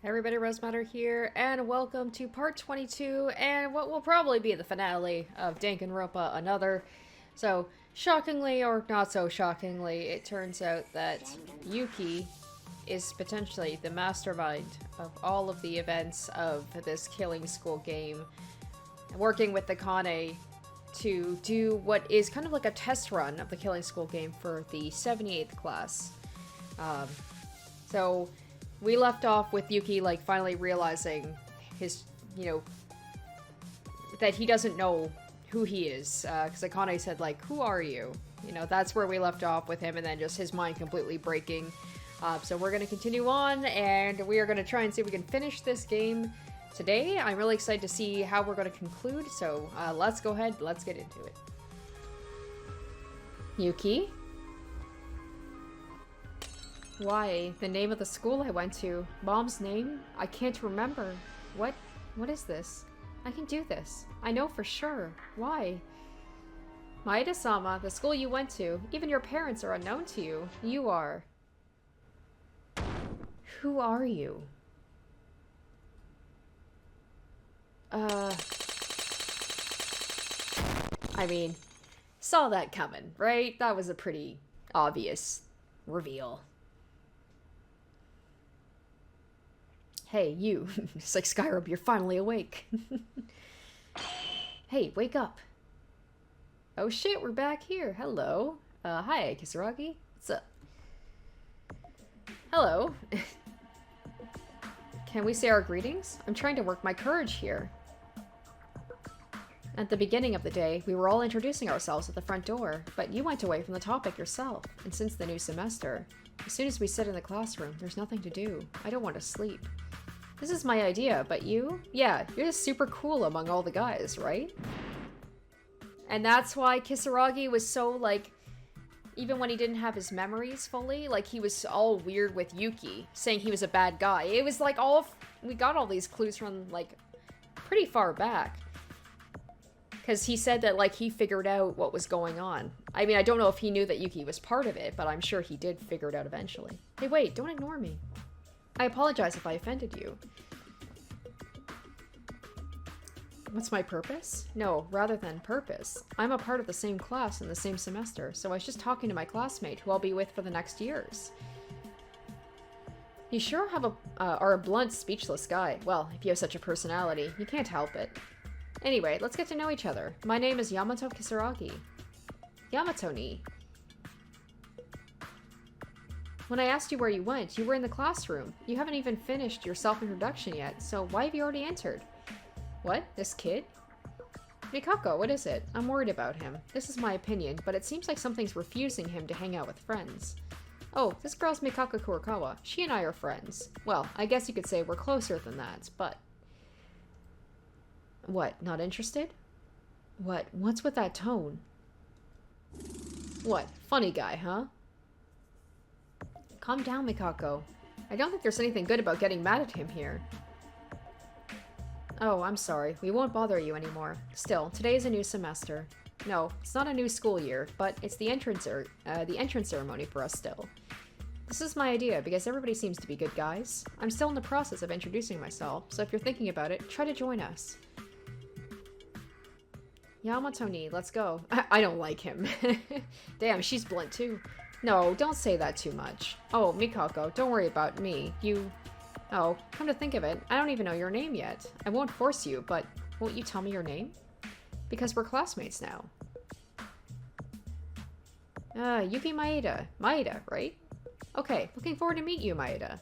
Everybody, Rosematter here, and welcome to part 22, and what will probably be the finale of Danganronpa Another. So, shockingly or not so shockingly, it turns out that Yuki is potentially the mastermind of all of the events of this killing school game, working with the Kane to do what is kind of like a test run of the killing school game for the 78th class. So we left off with Yuki, like, finally realizing his, that he doesn't know who he is. Because Akane said, like, who are you? That's where we left off with him, and then just his mind completely breaking. So we're going to continue on, and we are going to try and see if we can finish this game today. I'm really excited to see how we're going to conclude, so let's go ahead, let's get into it. Yuki? Why? The name of the school I went to. Mom's name? I can't remember. What? What is this? I can do this. I know for sure. Why? Maeda-sama, the school you went to. Even your parents are unknown to you. You are. Who are you? I mean, saw that coming, right? That was a pretty obvious reveal. Hey, you. It's like, Skyrim, you're finally awake. Hey, wake up. Oh shit, we're back here. Hello. Hi, Kisaragi. What's up? Hello. Can we say our greetings? I'm trying to work my courage here. At the beginning of the day, we were all introducing ourselves at the front door, but you went away from the topic yourself, and since the new semester, as soon as we sit in the classroom, there's nothing to do. I don't want to sleep. This is my idea, but you? Yeah, you're just super cool among all the guys, right? And that's why Kisaragi was so, like, even when he didn't have his memories fully, like, he was all weird with Yuki, saying he was a bad guy. It was like we got all these clues from, like, pretty far back. Because he said that, like, he figured out what was going on. I mean, I don't know if he knew that Yuki was part of it, but I'm sure he did figure it out eventually. Hey, wait, don't ignore me. I apologize if I offended you. What's my purpose? No, rather than purpose. I'm a part of the same class in the same semester, so I was just talking to my classmate who I'll be with for the next years. You sure are a blunt, speechless guy. Well, if you have such a personality, you can't help it. Anyway, let's get to know each other. My name is Yamato Kisaragi. Yamato-ni. When I asked you where you went, you were in the classroom. You haven't even finished your self-introduction yet, so why have you already entered? What? This kid? Mikako, what is it? I'm worried about him. This is my opinion, but it seems like something's refusing him to hang out with friends. Oh, this girl's Mikako Kurokawa. She and I are friends. Well, I guess you could say we're closer than that, but... What, not interested? What? What's with that tone? What? Funny guy, huh? Calm down, Mikako. I don't think there's anything good about getting mad at him here. Oh, I'm sorry. We won't bother you anymore. Still, today is a new semester. No, it's not a new school year, but it's the entrance ceremony for us still. This is my idea because everybody seems to be good guys. I'm still in the process of introducing myself, so if you're thinking about it, try to join us. Yamato-ni, let's go. I don't like him. Damn, she's blunt too. No, don't say that too much. Oh, Mikako, don't worry about me. Oh, come to think of it, I don't even know your name yet. I won't force you, but won't you tell me your name? Because we're classmates now. Yuki Maeda. Maeda, right? Okay, looking forward to meet you, Maeda.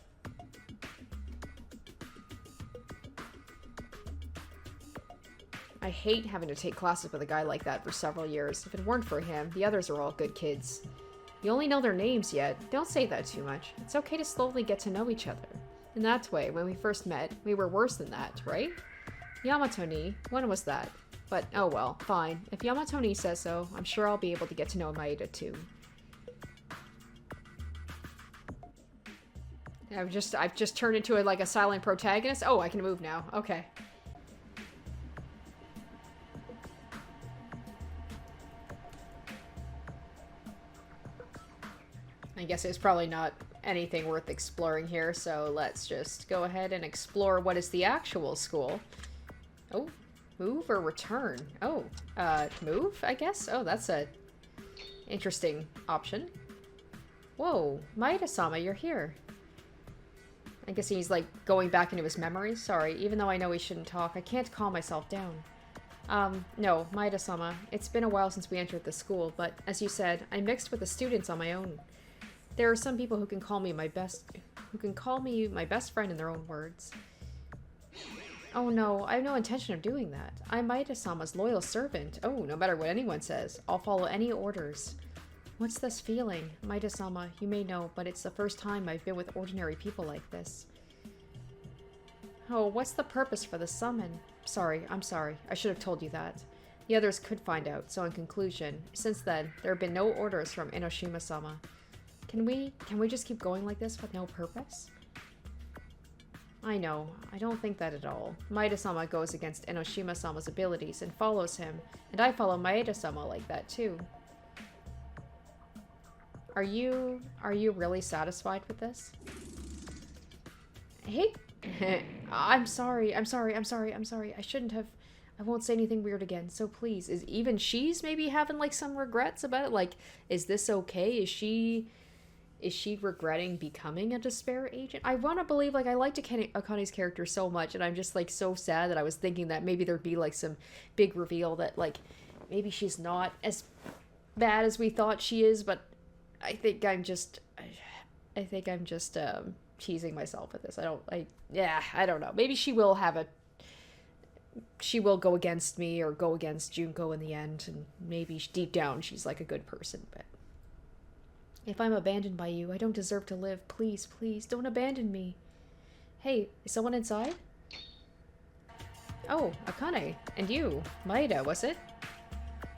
I hate having to take classes with a guy like that for several years. If it weren't for him, the others are all good kids. You only know their names yet. Don't say that too much. It's okay to slowly get to know each other. In that way, when we first met, we were worse than that, right? Yamato-ni, when was that? But, oh well, fine. If Yamato-ni says so, I'm sure I'll be able to get to know Maeda too. I've just turned into a silent protagonist. Oh, I can move now. Okay. I guess it's probably not anything worth exploring here, so let's just go ahead and explore what is the actual school. Oh, move or return? Oh, move, I guess? Oh, that's a interesting option. Whoa, Maeda-sama, you're here. I guess he's, like, going back into his memories. Sorry, even though I know he shouldn't talk, I can't calm myself down. No, Maeda-sama, it's been a while since we entered the school, but as you said, I mixed with the students on my own. There are some people who can call me my best friend in their own words. Oh no, I have no intention of doing that. I'm Maeda-sama's loyal servant. Oh, no matter what anyone says, I'll follow any orders. What's this feeling? Maeda-sama, you may know, but it's the first time I've been with ordinary people like this. Oh, what's the purpose for the summon? I'm sorry. I should have told you that. The others could find out, so in conclusion, since then, there have been no orders from Enoshima-sama. Can we just keep going like this with no purpose? I know. I don't think that at all. Maeda-sama goes against Enoshima-sama's abilities and follows him, and I follow Maeda-sama like that too. Are you really satisfied with this? Hey, I'm sorry. I shouldn't have. I won't say anything weird again, so please. Is even she's maybe having like some regrets about it? Like, is this okay? Is she regretting becoming a despair agent? I want to believe, like, I liked Akane's character so much, and I'm just like so sad that I was thinking that maybe there'd be like some big reveal that like maybe she's not as bad as we thought she is, but I think I'm just teasing myself with this. I don't know. Maybe she will go against me or go against Junko in the end, and maybe deep down she's like a good person, but if I'm abandoned by you, I don't deserve to live. Please, please, don't abandon me. Hey, is someone inside? Oh, Akane. And you. Maeda, was it?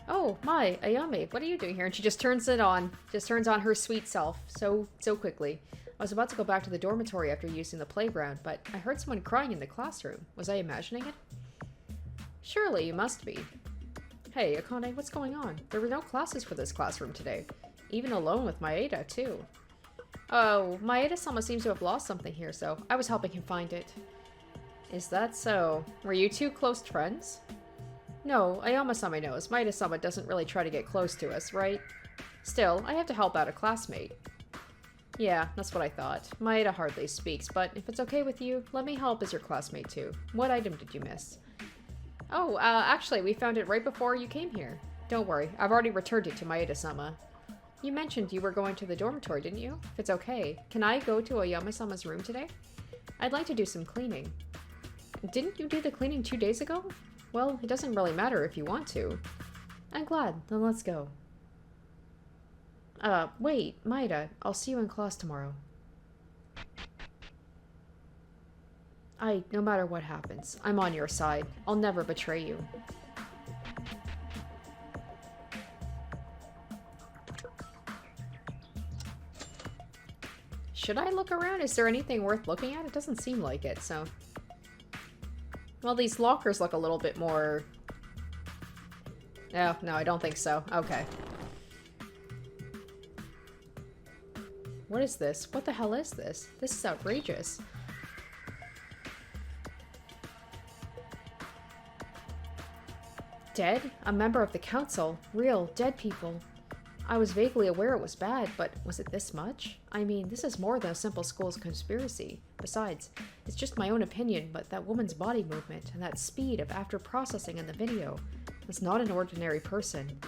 Oh, Mai, Ayame, what are you doing here? And she just turns on her sweet self so quickly. I was about to go back to the dormitory after using the playground, but I heard someone crying in the classroom. Was I imagining it? Surely you must be. Hey, Akane, what's going on? There were no classes for this classroom today. Even alone with Maeda, too. Oh, Maeda-sama seems to have lost something here, so I was helping him find it. Is that so? Were you two close friends? No, Ayama-sama knows. Maeda-sama doesn't really try to get close to us, right? Still, I have to help out a classmate. Yeah, that's what I thought. Maeda hardly speaks, but if it's okay with you, let me help as your classmate too. What item did you miss? Oh, actually, we found it right before you came here. Don't worry, I've already returned it to Maeda-sama. You mentioned you were going to the dormitory, didn't you? If it's okay, can I go to Ayama-sama's room today? I'd like to do some cleaning. Didn't you do the cleaning 2 days ago? Well, it doesn't really matter if you want to. I'm glad, then let's go. Wait, Maeda, I'll see you in class tomorrow. No matter what happens, I'm on your side. I'll never betray you. Should I look around? Is there anything worth looking at? It doesn't seem like it, so... Well, these lockers look a little bit more... Oh, no, I don't think so. Okay. What is this? What the hell is this? This is outrageous. Dead? A member of the council? Real, dead people. I was vaguely aware it was bad, but was it this much? I mean, this is more than a simple school's conspiracy. Besides, it's just my own opinion, but that woman's body movement and that speed of after processing in the video was not an ordinary person.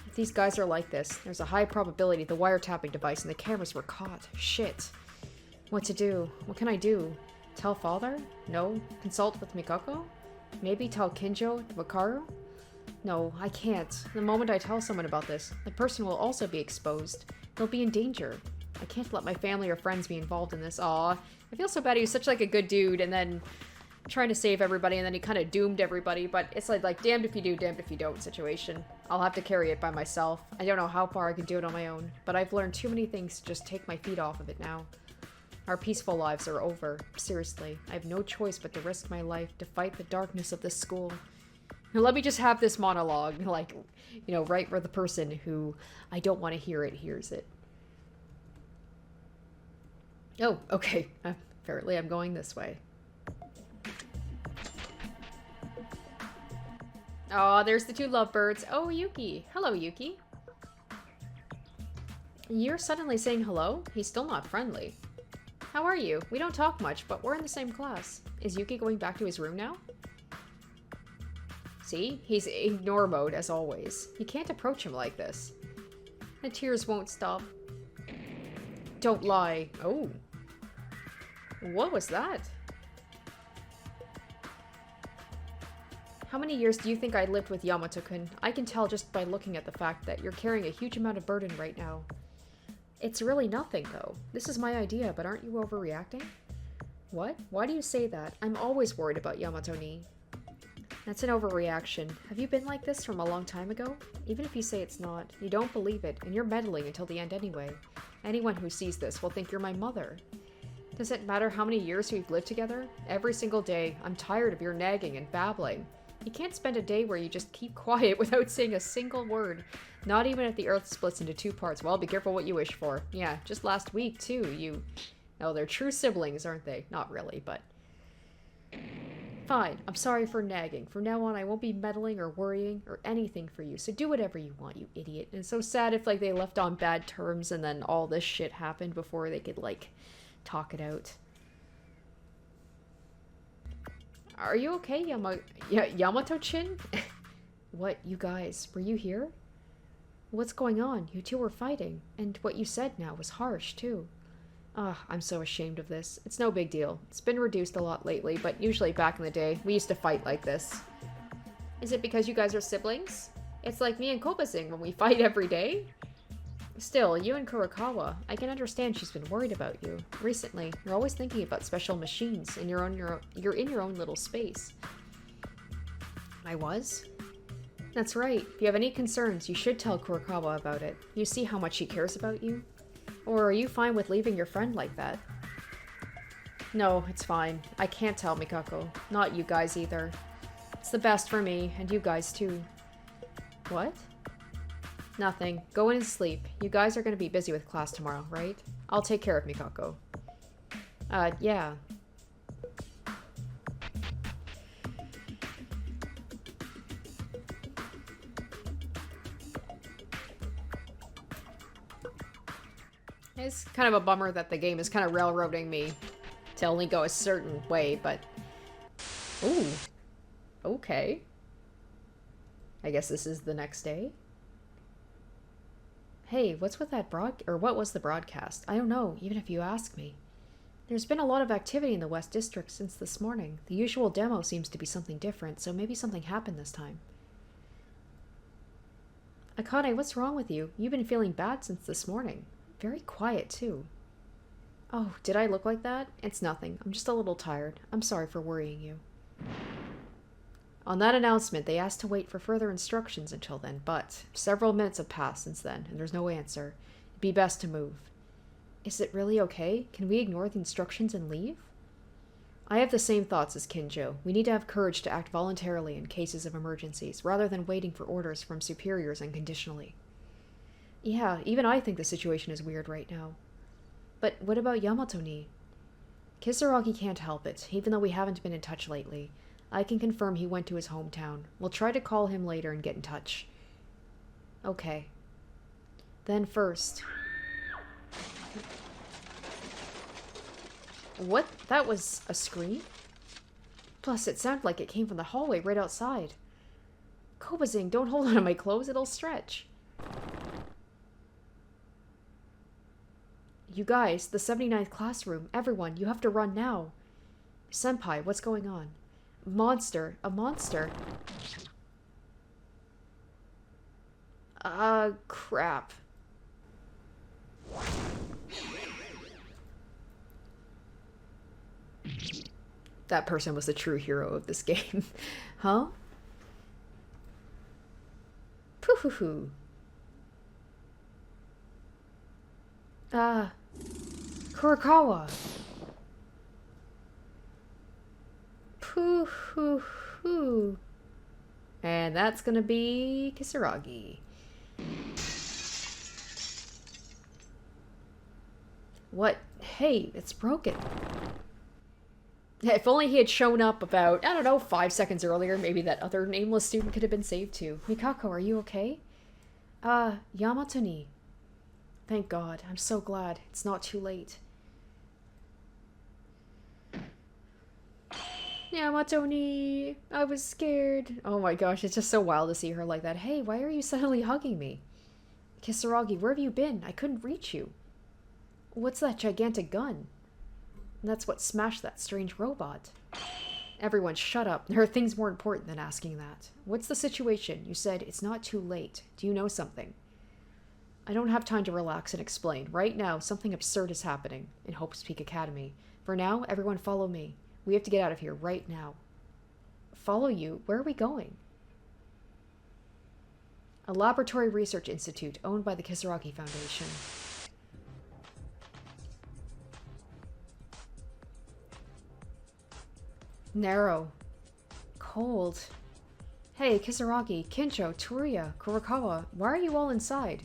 If these guys are like this, there's a high probability the wiretapping device and the cameras were caught. Shit. What to do? What can I do? Tell father? No. Consult with Mikako? Maybe tell Kinjo, Wakaru? No, I can't. The moment I tell someone about this, the person will also be exposed. They'll be in danger. I can't let my family or friends be involved in this. Aw, I feel so bad. He was such like a good dude, and then trying to save everybody, and then he kind of doomed everybody. But it's like damned if you do, damned if you don't situation. I'll have to carry it by myself. I don't know how far I can do it on my own, but I've learned too many things to just take my feet off of it now. Our peaceful lives are over. Seriously, I have no choice but to risk my life to fight the darkness of this school. Now, let me just have this monologue, like, you know, right where the person who I don't want to hear it hears it. Oh, okay. Apparently I'm going this way. Oh, there's the two lovebirds. Oh, Yuki. Hello, Yuki. You're suddenly saying hello? He's still not friendly. How are you? We don't talk much, but we're in the same class. Is Yuki going back to his room now? See? He's ignore mode, as always. You can't approach him like this. The tears won't stop. Don't lie. Oh. What was that? How many years do you think I lived with Yamato-kun? I can tell just by looking at the fact that you're carrying a huge amount of burden right now. It's really nothing, though. This is my idea, but aren't you overreacting? What? Why do you say that? I'm always worried about Yamato-ni. That's an overreaction. Have you been like this from a long time ago? Even if you say it's not, you don't believe it, and you're meddling until the end anyway. Anyone who sees this will think you're my mother. Does it matter how many years we've lived together? Every single day, I'm tired of your nagging and babbling. You can't spend a day where you just keep quiet without saying a single word. Not even if the earth splits into two parts. Well, be careful what you wish for. Yeah, just last week, too, you... Oh, they're true siblings, aren't they? Not really, but... Fine, I'm sorry for nagging. From now on, I won't be meddling or worrying or anything for you, so do whatever you want, you idiot. And it's so sad if, like, they left on bad terms and then all this shit happened before they could, like, talk it out. Are you okay, Yamato-chin? What, you guys, were you here? What's going on? You two were fighting, and what you said now was harsh, too. I'm so ashamed of this. It's no big deal. It's been reduced a lot lately, but usually back in the day, we used to fight like this. Is it because you guys are siblings? It's like me and Kobazing when we fight every day? Still, you and Kurokawa, I can understand she's been worried about you. Recently, you're always thinking about special machines, and you're in your own little space. I was? That's right. If you have any concerns, you should tell Kurokawa about it. You see how much she cares about you? Or are you fine with leaving your friend like that? No, it's fine. I can't tell Mikako. Not you guys either. It's the best for me, and you guys too. What? Nothing. Go in and sleep. You guys are going to be busy with class tomorrow, right? I'll take care of Mikako. Yeah. It's kind of a bummer that the game is kind of railroading me to only go a certain way, but... Ooh. Okay. I guess this is the next day? Hey, what's with that what was the broadcast? I don't know, even if you ask me. There's been a lot of activity in the West District since this morning. The usual demo seems to be something different, so maybe something happened this time. Akane, what's wrong with you? You've been feeling bad since this morning. Very quiet, too. Oh, did I look like that? It's nothing. I'm just a little tired. I'm sorry for worrying you. On that announcement, they asked to wait for further instructions until then, but several minutes have passed since then, and there's no answer. It'd be best to move. Is it really okay? Can we ignore the instructions and leave? I have the same thoughts as Kinjo. We need to have courage to act voluntarily in cases of emergencies, rather than waiting for orders from superiors unconditionally. Yeah, even I think the situation is weird right now. But what about Yamato-ni? Kisaragi can't help it, even though we haven't been in touch lately. I can confirm he went to his hometown. We'll try to call him later and get in touch. Okay. Then first... What? That was a scream? Plus, it sounded like it came from the hallway right outside. Kobazing, don't hold on to my clothes, it'll stretch. You guys, the 79th classroom, everyone, you have to run now. Senpai, what's going on? Monster, a monster. Crap. That person was the true hero of this game. Huh? Pooh-hoo-hoo. Kurokawa. Pooh-hoo-hoo. And that's gonna be Kisaragi. What? Hey, it's broken. If only he had shown up about, I don't know, 5 seconds earlier, maybe that other nameless student could have been saved too. Mikako, are you okay? Yamato-ni. Thank God. I'm so glad. It's not too late. Yamato-ni. I was scared. Oh my gosh, it's just so wild to see her like that. Hey, why are you suddenly hugging me? Kisaragi, where have you been? I couldn't reach you. What's that gigantic gun? That's what smashed that strange robot. Everyone, shut up. There are things more important than asking that. What's the situation? You said it's not too late. Do you know something? I don't have time to relax and explain. Right now, something absurd is happening in Hope's Peak Academy. For now, everyone follow me. We have to get out of here right now. Follow you? Where are we going? A laboratory research institute owned by the Kisaragi Foundation. Narrow. Cold. Hey, Kisaragi, Kincho, Turiya, Kurokawa, why are you all inside?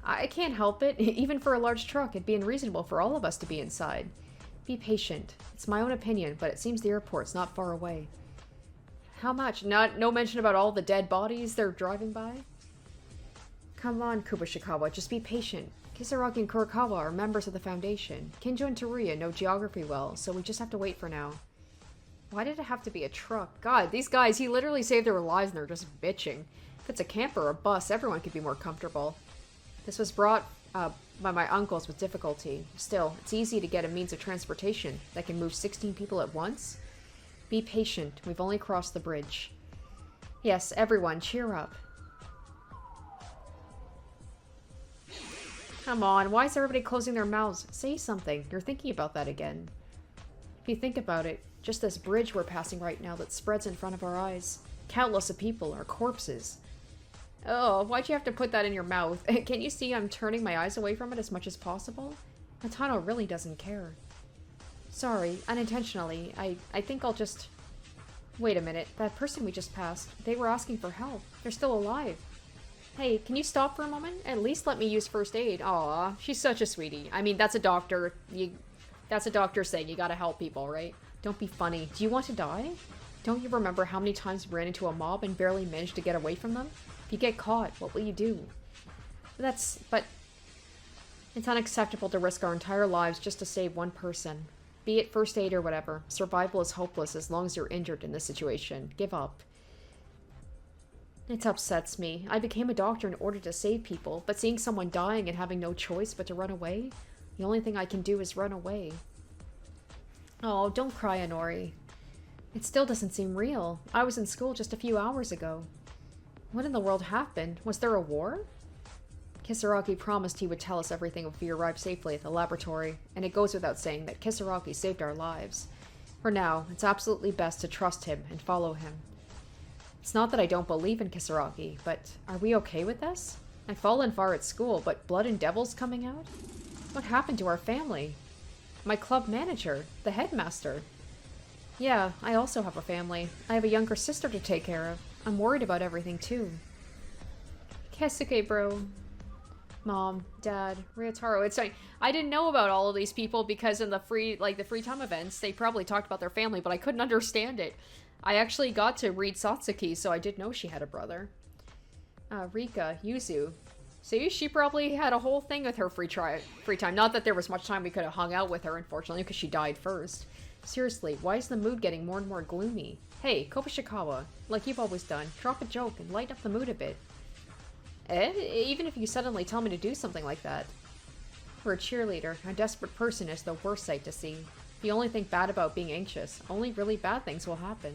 I can't help it. Even for a large truck, it'd be unreasonable for all of us to be inside. Be patient. It's my own opinion, but it seems the airport's not far away. How much? No mention about all the dead bodies they're driving by? Come on, Kubashikawa, just be patient. Kisaragi and Kurokawa are members of the Foundation. Kinjo and Turiya know geography well, so we just have to wait for now. Why did it have to be a truck? God, these guys, he literally saved their lives and they're just bitching. If it's a camper or a bus, everyone could be more comfortable. This was brought by my uncles with difficulty. Still, it's easy to get a means of transportation that can move 16 people at once. Be patient. We've only crossed the bridge. Yes, everyone, cheer up. Come on, why is everybody closing their mouths? Say something. You're thinking about that again. If you think about it, just this bridge we're passing right now that spreads in front of our eyes. Countless of people are corpses. Oh, why'd you have to put that in your mouth? Can't you see I'm turning my eyes away from it as much as possible? Hatano really doesn't care. Sorry, unintentionally. I think I'll just... Wait a minute, that person we just passed, they were asking for help. They're still alive. Hey, can you stop for a moment? At least let me use first aid. Aw, she's such a sweetie. I mean, that's a doctor. That's a doctor saying you gotta help people, right? Don't be funny. Do you want to die? Don't you remember how many times we ran into a mob and barely managed to get away from them? If you get caught, what will you do? But it's unacceptable to risk our entire lives just to save one person. Be it first aid or whatever. Survival is hopeless as long as you're injured in this situation. Give up. It upsets me. I became a doctor in order to save people, but seeing someone dying and having no choice but to run away, the only thing I can do is run away. Oh, don't cry, Honori. It still doesn't seem real. I was in school just a few hours ago. What in the world happened? Was there a war? Kisaragi promised he would tell us everything if we arrived safely at the laboratory, and it goes without saying that Kisaragi saved our lives. For now, it's absolutely best to trust him and follow him. It's not that I don't believe in Kisaragi, but are we okay with this? I've fallen far at school, but blood and devils coming out? What happened to our family? My club manager, the headmaster. Yeah, I also have a family. I have a younger sister to take care of. I'm worried about everything, too. Keisuke, bro. Mom, Dad, Ryotaro. It's like, I didn't know about all of these people because in the free time events, they probably talked about their family, but I couldn't understand it. I actually got to read Satsuki, so I did know she had a brother. Rika, Yuzu. See, she probably had a whole thing with her free time. Not that there was much time we could have hung out with her, unfortunately, because she died first. Seriously, why is the mood getting more and more gloomy? Hey, Kobushikawa, like you've always done, drop a joke and lighten up the mood a bit. Even if you suddenly tell me to do something like that. For a cheerleader, a desperate person is the worst sight to see. If you only think bad about being anxious, only really bad things will happen.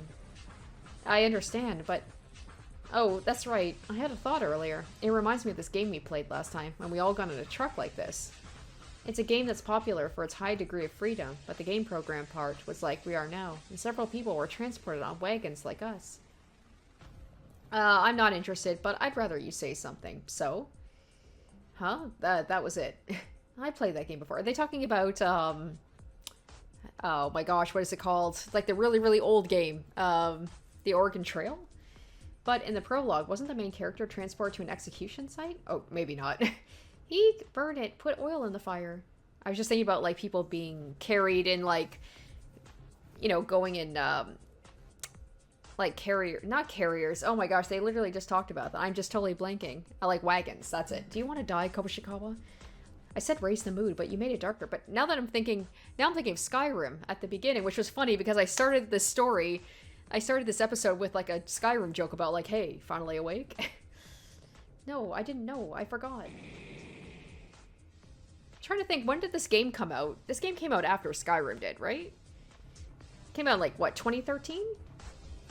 I understand, but... Oh, that's right. I had a thought earlier. It reminds me of this game we played last time, when we all got in a truck like this. It's a game that's popular for its high degree of freedom, but the game program part was like we are now, and several people were transported on wagons like us. I'm not interested, but I'd rather you say something. So? Huh? That was it. I played that game before. Are they talking about, oh my gosh, what is it called? Like the really, really old game. The Oregon Trail? But in the prologue, wasn't the main character transported to an execution site? Oh, maybe not. Eek, burn it, put oil in the fire. I was just thinking about, like, people being carried in, like, you know, going in, like, not carriers. Oh my gosh, they literally just talked about that. I'm just totally blanking. I like wagons, that's it. Do you want to die, Kobushikawa? I said raise the mood, but you made it darker. But now I'm thinking of Skyrim at the beginning, which was funny because I started this episode with, like, a Skyrim joke about, like, hey, finally awake? No, I didn't know. I forgot. I'm trying to think, when did this game come out? This game came out after Skyrim did, right? Came out, like, what, 2013?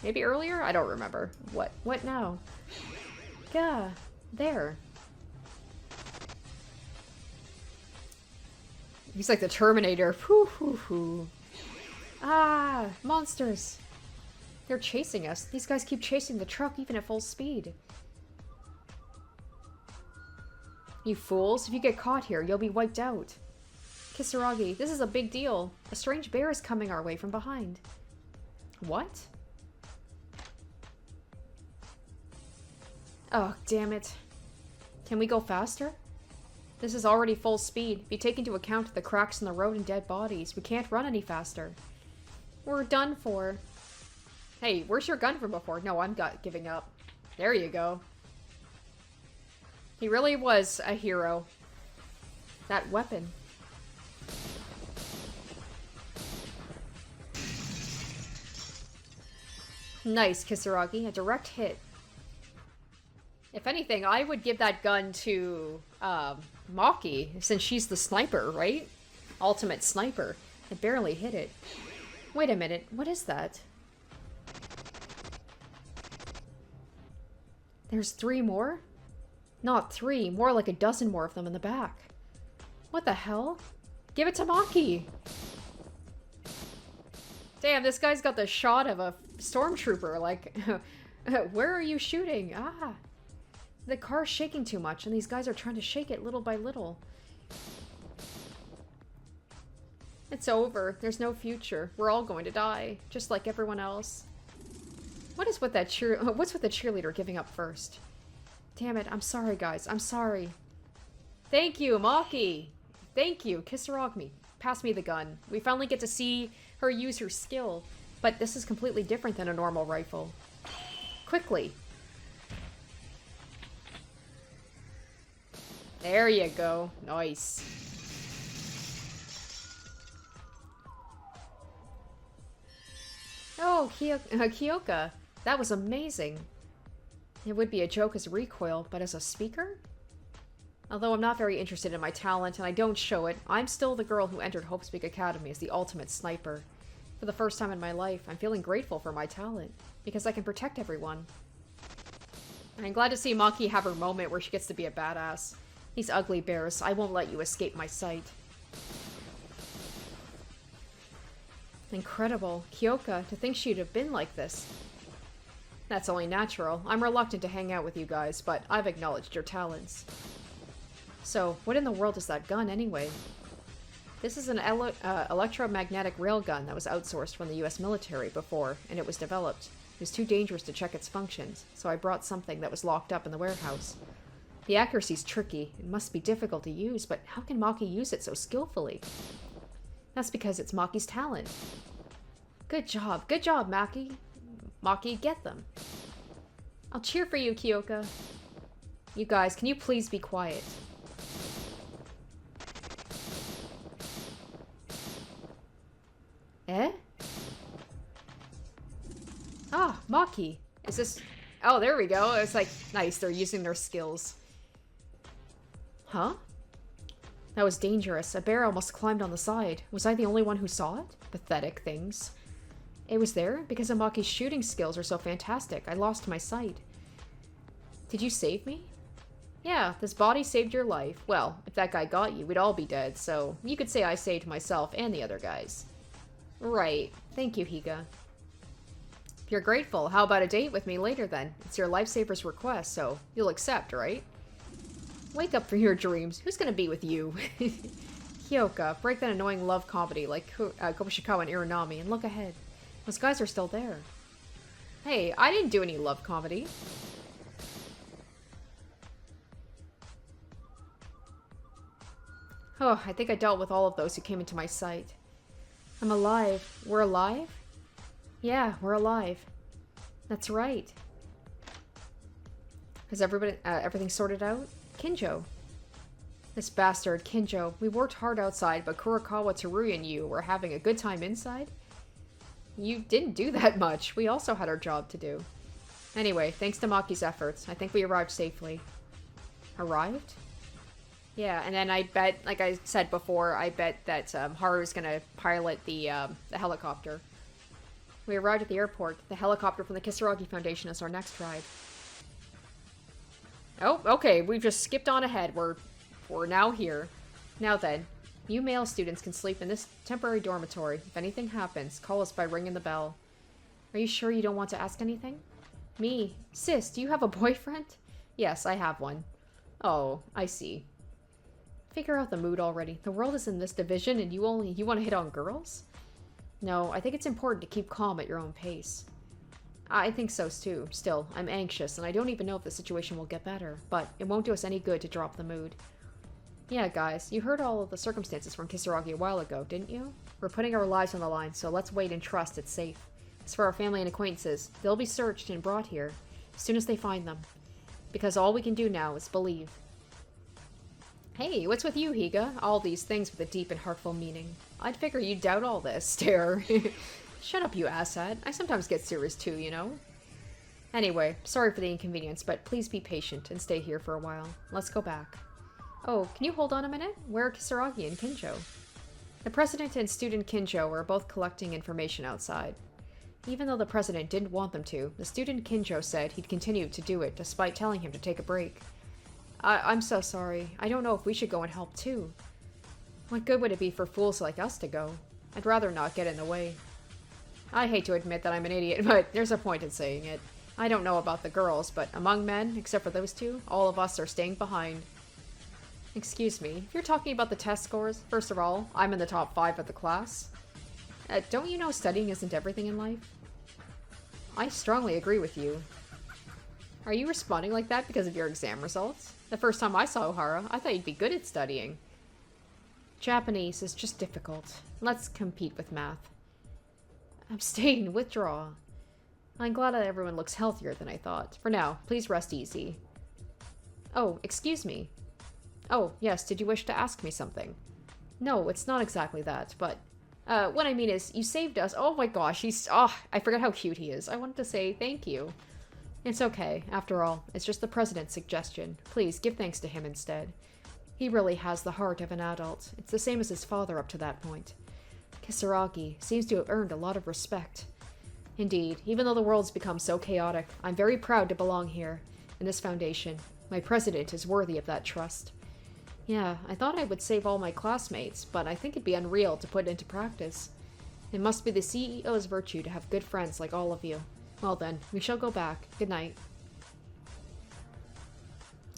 Maybe earlier? I don't remember. What now? Yeah, there. He's like the Terminator. Ah, monsters. They're chasing us. These guys keep chasing the truck even at full speed. You fools. If you get caught here, you'll be wiped out. Kisaragi, this is a big deal. A strange bear is coming our way from behind. What? Oh, damn it. Can we go faster? This is already full speed. If you take into account the cracks in the road and dead bodies, we can't run any faster. We're done for. Hey, where's your gun from before? No, I'm giving up. There you go. He really was a hero. That weapon. Nice, Kisaragi. A direct hit. If anything, I would give that gun to Maki, since she's the sniper, right? Ultimate sniper. It barely hit it. Wait a minute, what is that? There's 3 more? Not 3, more like a dozen more of them in the back. What the hell? Give it to Maki! Damn, this guy's got the shot of a stormtrooper, like, where are you shooting? Ah! The car's shaking too much, and these guys are trying to shake it little by little. It's over. There's no future. We're all going to die, just like everyone else. What's with the cheerleader giving up first? Damn it, I'm sorry, guys. I'm sorry. Thank you, Maki! Thank you, Kisaragi. Pass me the gun. We finally get to see her use her skill, but this is completely different than a normal rifle. Quickly! There you go. Nice. Oh, Kyoka. That was amazing. It would be a joke as a recoil, but as a speaker? Although I'm not very interested in my talent and I don't show it, I'm still the girl who entered Hope's Academy as the ultimate sniper. For the first time in my life, I'm feeling grateful for my talent, because I can protect everyone. And I'm glad to see Maki have her moment where she gets to be a badass. These ugly bears, I won't let you escape my sight. Incredible. Kyoka, to think she'd have been like this. That's only natural. I'm reluctant to hang out with you guys, but I've acknowledged your talents. So, what in the world is that gun anyway? This is an electromagnetic railgun that was outsourced from the US military before, and it was developed. It was too dangerous to check its functions, so I brought something that was locked up in the warehouse. The accuracy's tricky. It must be difficult to use, but how can Maki use it so skillfully? That's because it's Maki's talent. Good job, Maki. Maki, get them. I'll cheer for you, Kyoka. You guys, can you please be quiet? Eh? Ah, Maki. Is this... Oh, there we go. It's like, nice, they're using their skills. Huh? That was dangerous. A bear almost climbed on the side. Was I the only one who saw it? Pathetic things. It was there because Amaki's shooting skills are so fantastic. I lost my sight. Did you save me? Yeah, this body saved your life. Well, if that guy got you, we'd all be dead, so you could say I saved myself and the other guys. Right. Thank you, Higa. If you're grateful, how about a date with me later then? It's your lifesaver's request, so you'll accept, right? Wake up from your dreams. Who's gonna be with you? Kyoka, break that annoying love comedy like Kobushikawa and Iranami and look ahead. Those guys are still there. Hey, I didn't do any love comedy. Oh, I think I dealt with all of those who came into my sight. I'm alive. We're alive? Yeah, we're alive. That's right. Has everything sorted out? Kinjo. This bastard, Kinjo. We worked hard outside, but Kurakawa, Teruya, and you were having a good time inside? You didn't do that much. We also had our job to do. Anyway, thanks to Maki's efforts, I think we arrived safely. Arrived? Yeah, and then I bet, like I said before, I bet that Haru's gonna pilot the helicopter. We arrived at the airport. The helicopter from the Kisaragi Foundation is our next ride. Oh, okay, we've just skipped on ahead. We're now here. Now then, you male students can sleep in this temporary dormitory. If anything happens, call us by ringing the bell. Are you sure you don't want to ask anything? Me? Sis, do you have a boyfriend? Yes, I have one. Oh, I see. Figure out the mood already. The world is in this division and you want to hit on girls? No, I think it's important to keep calm at your own pace. I think so too. Still, I'm anxious and I don't even know if the situation will get better, but it won't do us any good to drop the mood. Yeah, guys, you heard all of the circumstances from Kisaragi a while ago, didn't you? We're putting our lives on the line, so let's wait and trust it's safe. As for our family and acquaintances, they'll be searched and brought here as soon as they find them. Because all we can do now is believe. Hey, what's with you, Higa? All these things with a deep and heartful meaning. I'd figure you'd doubt all this, stare. Shut up, you asshat. I sometimes get serious too, you know? Anyway, sorry for the inconvenience, but please be patient and stay here for a while. Let's go back. Oh, can you hold on a minute? Where are Kisaragi and Kinjo? The president and student Kinjo are both collecting information outside. Even though the president didn't want them to, the student Kinjo said he'd continue to do it despite telling him to take a break. I'm so sorry. I don't know if we should go and help too. What good would it be for fools like us to go? I'd rather not get in the way. I hate to admit that I'm an idiot, but there's a point in saying it. I don't know about the girls, but among men, except for those two, all of us are staying behind. Excuse me, if you're talking about the test scores, first of all, I'm in the top 5 of the class. Don't you know studying isn't everything in life? I strongly agree with you. Are you responding like that because of your exam results? The first time I saw Ohara, I thought you'd be good at studying. Japanese is just difficult. Let's compete with math. Abstain, withdraw. I'm glad that everyone looks healthier than I thought. For now, please rest easy. Oh, excuse me. Oh, yes, did you wish to ask me something? No, it's not exactly that, but... what I mean is, you saved us. Oh my gosh, I forgot how cute he is. I wanted to say thank you. It's okay, after all. It's just the president's suggestion. Please, give thanks to him instead. He really has the heart of an adult. It's the same as his father up to that point. Kisaragi seems to have earned a lot of respect. Indeed, even though the world's become so chaotic, I'm very proud to belong here, in this foundation. My president is worthy of that trust. Yeah, I thought I would save all my classmates, but I think it'd be unreal to put it into practice. It must be the CEO's virtue to have good friends like all of you. Well then, we shall go back. Good night.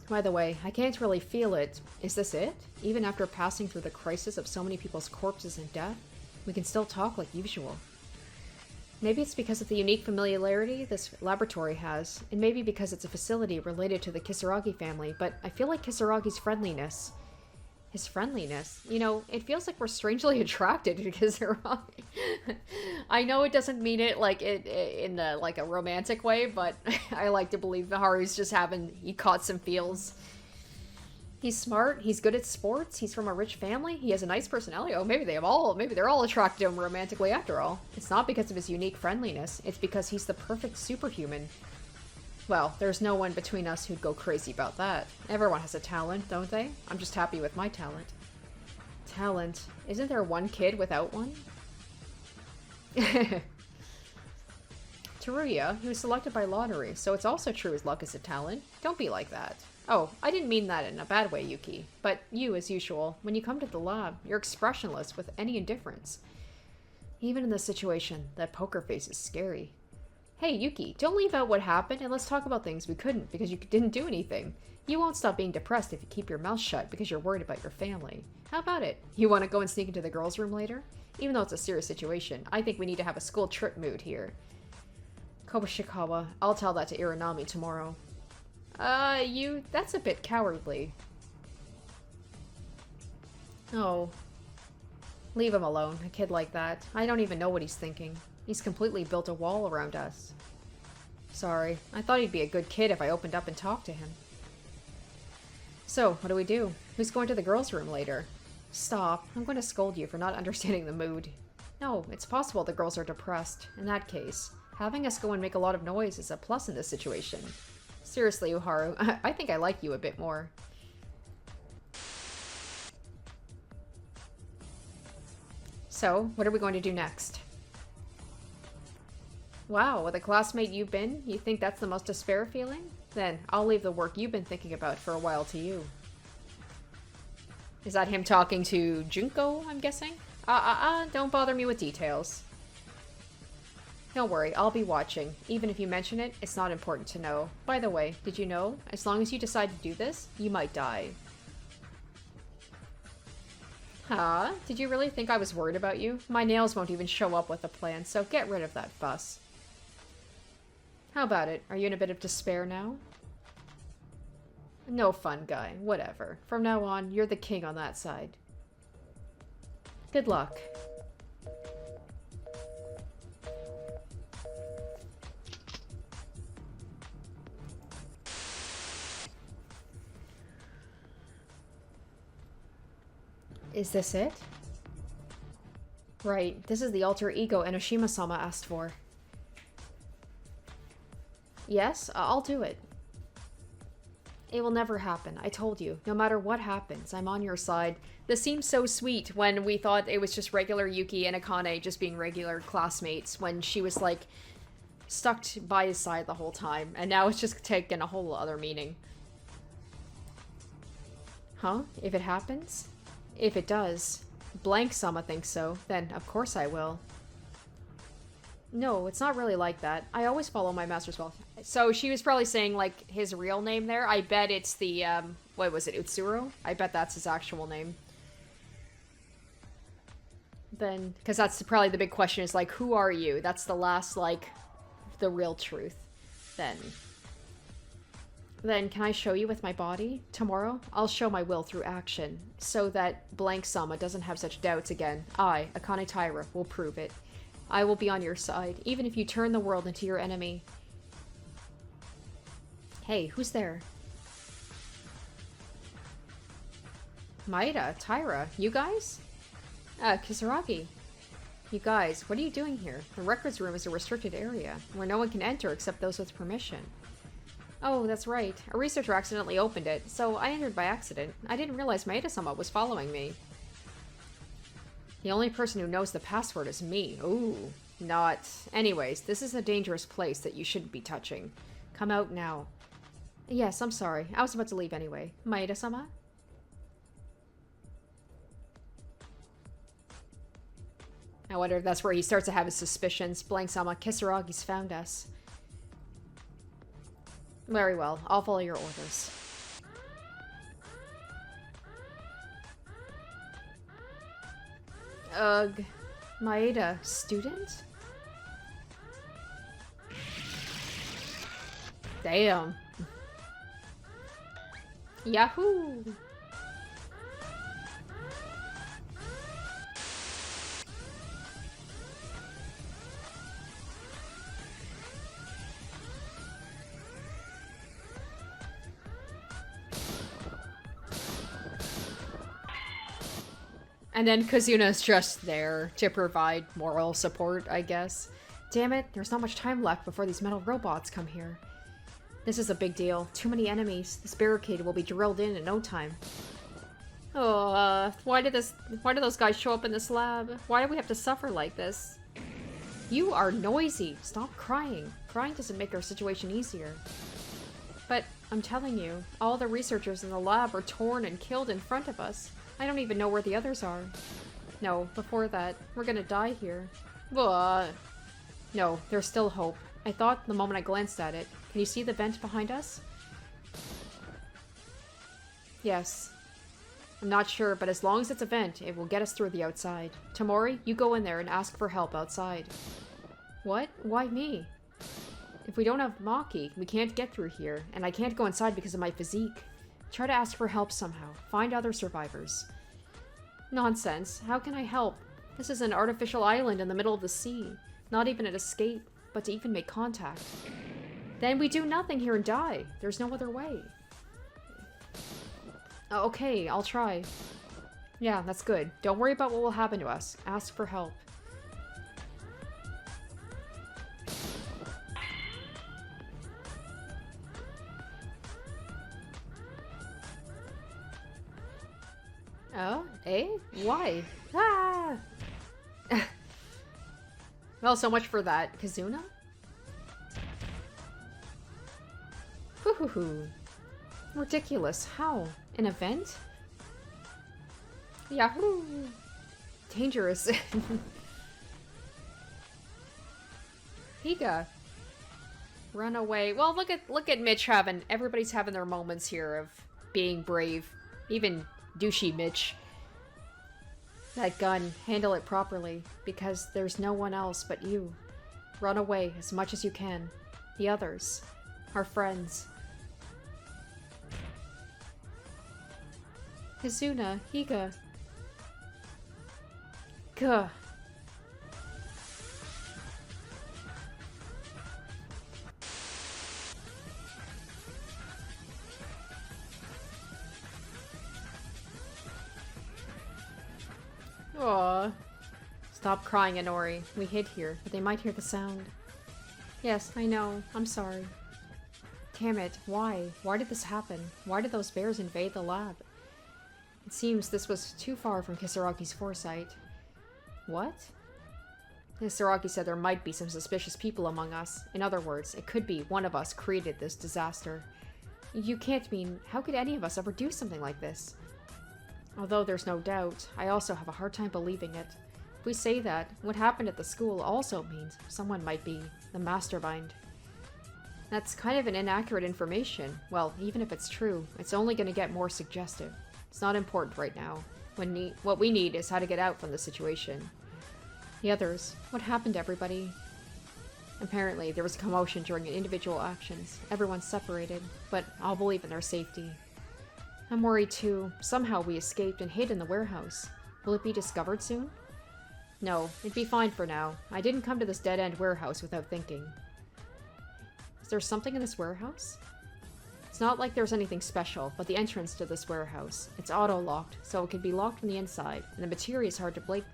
By the way, I can't really feel it. Is this it? Even after passing through the crisis of so many people's corpses and death, we can still talk like usual. Maybe it's because of the unique familiarity this laboratory has, and maybe because it's a facility related to the Kisaragi family, but I feel like Kisaragi's friendliness... His friendliness? You know, it feels like we're strangely attracted to Kisaragi. I know it doesn't mean it like in like a romantic way, but I like to believe Haru's just he caught some feels. He's smart, he's good at sports, he's from a rich family, he has a nice personality. Oh, maybe they're all attracted to him romantically after all. It's not because of his unique friendliness, it's because he's the perfect superhuman. Well, there's no one between us who'd go crazy about that. Everyone has a talent, don't they? I'm just happy with my talent. Talent? Isn't there one kid without one? Teruya, who was selected by lottery, so it's also true his luck is a talent. Don't be like that. Oh, I didn't mean that in a bad way, Yuki. But you, as usual, when you come to the lab, you're expressionless with any indifference. Even in this situation, that poker face is scary. Hey, Yuki, don't leave out what happened and let's talk about things we couldn't because you didn't do anything. You won't stop being depressed if you keep your mouth shut because you're worried about your family. How about it? You want to go and sneak into the girls' room later? Even though it's a serious situation, I think we need to have a school trip mood here. Kobushikawa, I'll tell that to Iranami tomorrow. That's a bit cowardly. Oh. Leave him alone, a kid like that. I don't even know what he's thinking. He's completely built a wall around us. Sorry, I thought he'd be a good kid if I opened up and talked to him. So, what do we do? Who's going to the girls' room later? Stop. I'm going to scold you for not understanding the mood. No, it's possible the girls are depressed. In that case, having us go and make a lot of noise is a plus in this situation. Seriously, Uharu, I think I like you a bit more. So, what are we going to do next? Wow, with a classmate you've been, you think that's the most despair feeling? Then, I'll leave the work you've been thinking about for a while to you. Is that him talking to Junko, I'm guessing? Don't bother me with details. Don't worry, I'll be watching. Even if you mention it, it's not important to know. By the way, did you know? As long as you decide to do this, you might die. Huh? Did you really think I was worried about you? My nails won't even show up with a plan, so get rid of that fuss. How about it? Are you in a bit of despair now? No fun, guy. Whatever. From now on, you're the king on that side. Good luck. Is this it? Right, this is the alter ego Enoshima-sama asked for. Yes, I'll do it. It will never happen, I told you. No matter what happens, I'm on your side. This seems so sweet when we thought it was just regular Yuki and Akane just being regular classmates, when she was like stuck by his side the whole time, and now it's just taken a whole other meaning. Huh? If it happens? If it does, Blank-sama thinks so, then of course I will. No, it's not really like that. I always follow my master's will. So she was probably saying, like, his real name there. I bet it's the, what was it, Utsuro? I bet that's his actual name. Then, because that's probably the big question is, like, who are you? That's the last, like, the real truth. Then, can I show you with my body? Tomorrow, I'll show my will through action, so that Blank-sama doesn't have such doubts again. I, Akane Taira, will prove it. I will be on your side, even if you turn the world into your enemy. Hey, who's there? Maeda, Taira, you guys? Kisaragi. You guys, what are you doing here? The records room is a restricted area, where no one can enter except those with permission. Oh, that's right. A researcher accidentally opened it, so I entered by accident. I didn't realize Maeda-sama was following me. The only person who knows the password is me. Ooh, not. Anyways, this is a dangerous place that you shouldn't be touching. Come out now. Yes, I'm sorry. I was about to leave anyway. Maeda-sama? I wonder if that's where he starts to have his suspicions. Blank-sama, Kisaragi's found us. Very well. I'll follow your orders. Ugh. Maeda, student? Damn. Yahoo! And then Kazuna's just there to provide moral support, I guess. Damn it, there's not much time left before these metal robots come here. This is a big deal. Too many enemies. This barricade will be drilled in no time. Oh, why did those guys show up in this lab? Why do we have to suffer like this? You are noisy. Stop crying. Crying doesn't make our situation easier. But I'm telling you, all the researchers in the lab are torn and killed in front of us. I don't even know where the others are. No, before that, we're gonna die here. Ugh. No, there's still hope. I thought the moment I glanced at it. Can you see the vent behind us? Yes. I'm not sure, but as long as it's a vent, it will get us through the outside. Tamori, you go in there and ask for help outside. What? Why me? If we don't have Maki, we can't get through here, and I can't go inside because of my physique. Try to ask for help somehow. Find other survivors. Nonsense. How can I help? This is an artificial island in the middle of the sea. Not even an escape, but to even make contact. Then we do nothing here and die. There's no other way. Okay, I'll try. Yeah, that's good. Don't worry about what will happen to us. Ask for help. Oh? Eh? Why? Ah! Well, so much for that. Kazuna? Hoo-hoo-hoo. Ridiculous. How? An event? Yahoo! Dangerous. Higa. Run away. Well, look at Mitch having... Everybody's having their moments here of being brave. Even douchey Mitch. That gun. Handle it properly. Because there's no one else but you. Run away as much as you can. The others. Our friends. Kazuna. Higa. Gah. Aww. Stop crying, Inori. We hid here, but they might hear the sound. Yes, I know. I'm sorry. Damn it. Why? Why did this happen? Why did those bears invade the lab? It seems this was too far from Kisaragi's foresight. What? Kisaragi said there might be some suspicious people among us. In other words, it could be one of us created this disaster. You can't mean, how could any of us ever do something like this? Although there's no doubt, I also have a hard time believing it. If we say that, what happened at the school also means someone might be the mastermind. That's kind of an inaccurate information. Well, even if it's true, it's only going to get more suggestive. It's not important right now. What we need is how to get out from the situation. The others, what happened to everybody? Apparently, there was a commotion during individual actions. Everyone's separated, but I'll believe in their safety. I'm worried too. Somehow we escaped and hid in the warehouse. Will it be discovered soon? No, it'd be fine for now. I didn't come to this dead-end warehouse without thinking. Is there something in this warehouse? It's not like there's anything special, but the entrance to this warehouse. It's auto-locked, so it can be locked from the inside, and the material is hard to break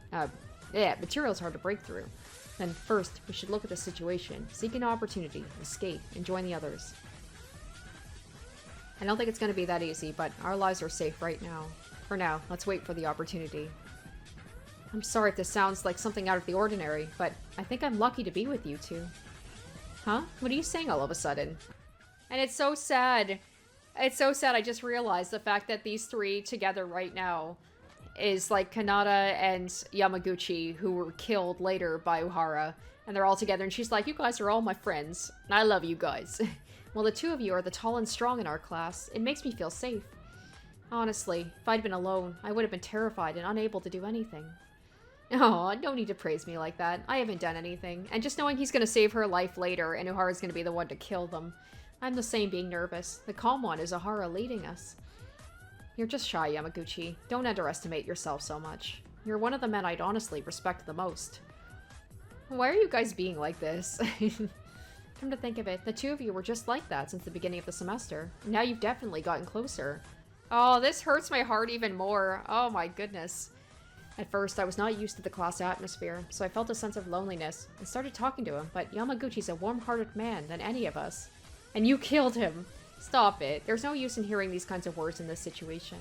through. Then first, we should look at the situation, seek an opportunity, escape, and join the others. I don't think it's going to be that easy, but our lives are safe right now. For now, let's wait for the opportunity. I'm sorry if this sounds like something out of the ordinary, but I think I'm lucky to be with you two. Huh? What are you saying all of a sudden? And it's so sad. It's so sad I just realized the fact that these three together right now is like Kanata and Yamaguchi, who were killed later by Uhara. And they're all together, and she's like, you guys are all my friends. And I love you guys. Well, the two of you are the tall and strong in our class. It makes me feel safe. Honestly, if I'd been alone, I would have been terrified and unable to do anything. Oh, no need to praise me like that. I haven't done anything. And just knowing he's going to save her life later and Uhara's going to be the one to kill them. I'm the same being nervous. The calm one is Uhara leading us. You're just shy, Yamaguchi. Don't underestimate yourself so much. You're one of the men I'd honestly respect the most. Why are you guys being like this? Come to think of it, the two of you were just like that since the beginning of the semester. Now you've definitely gotten closer. Oh, this hurts my heart even more. Oh my goodness. At first, I was not used to the class atmosphere, so I felt a sense of loneliness and started talking to him, but Yamaguchi's a warm-hearted man than any of us. And you killed him. Stop it. There's no use in hearing these kinds of words in this situation.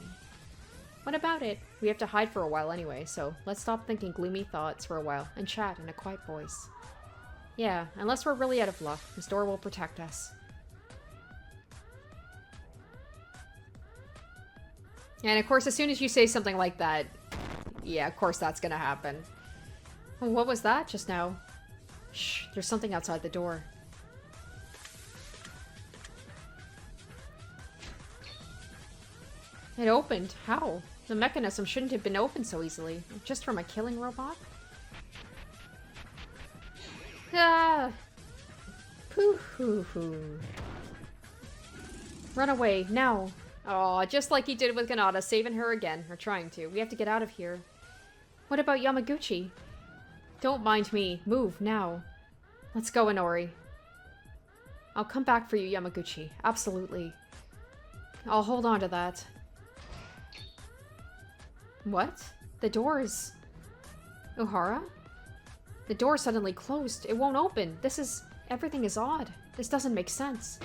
What about it? We have to hide for a while anyway, so let's stop thinking gloomy thoughts for a while and chat in a quiet voice. Yeah, unless we're really out of luck, this door will protect us. And of course, as soon as you say something like that, yeah, of course that's gonna happen. Oh, what was that just now? Shh, there's something outside the door. It opened. How? The mechanism shouldn't have been opened so easily. Just from a killing robot? Ah! Pooh-hoo-hoo. Run away, now! Oh, just like he did with Ganada, saving her again. Or trying to. We have to get out of here. What about Yamaguchi? Don't mind me. Move, now. Let's go, Inori. I'll come back for you, Yamaguchi. Absolutely. I'll hold on to that. What? The doors. Ohara? The door suddenly closed. It won't open. Everything is odd. This doesn't make sense.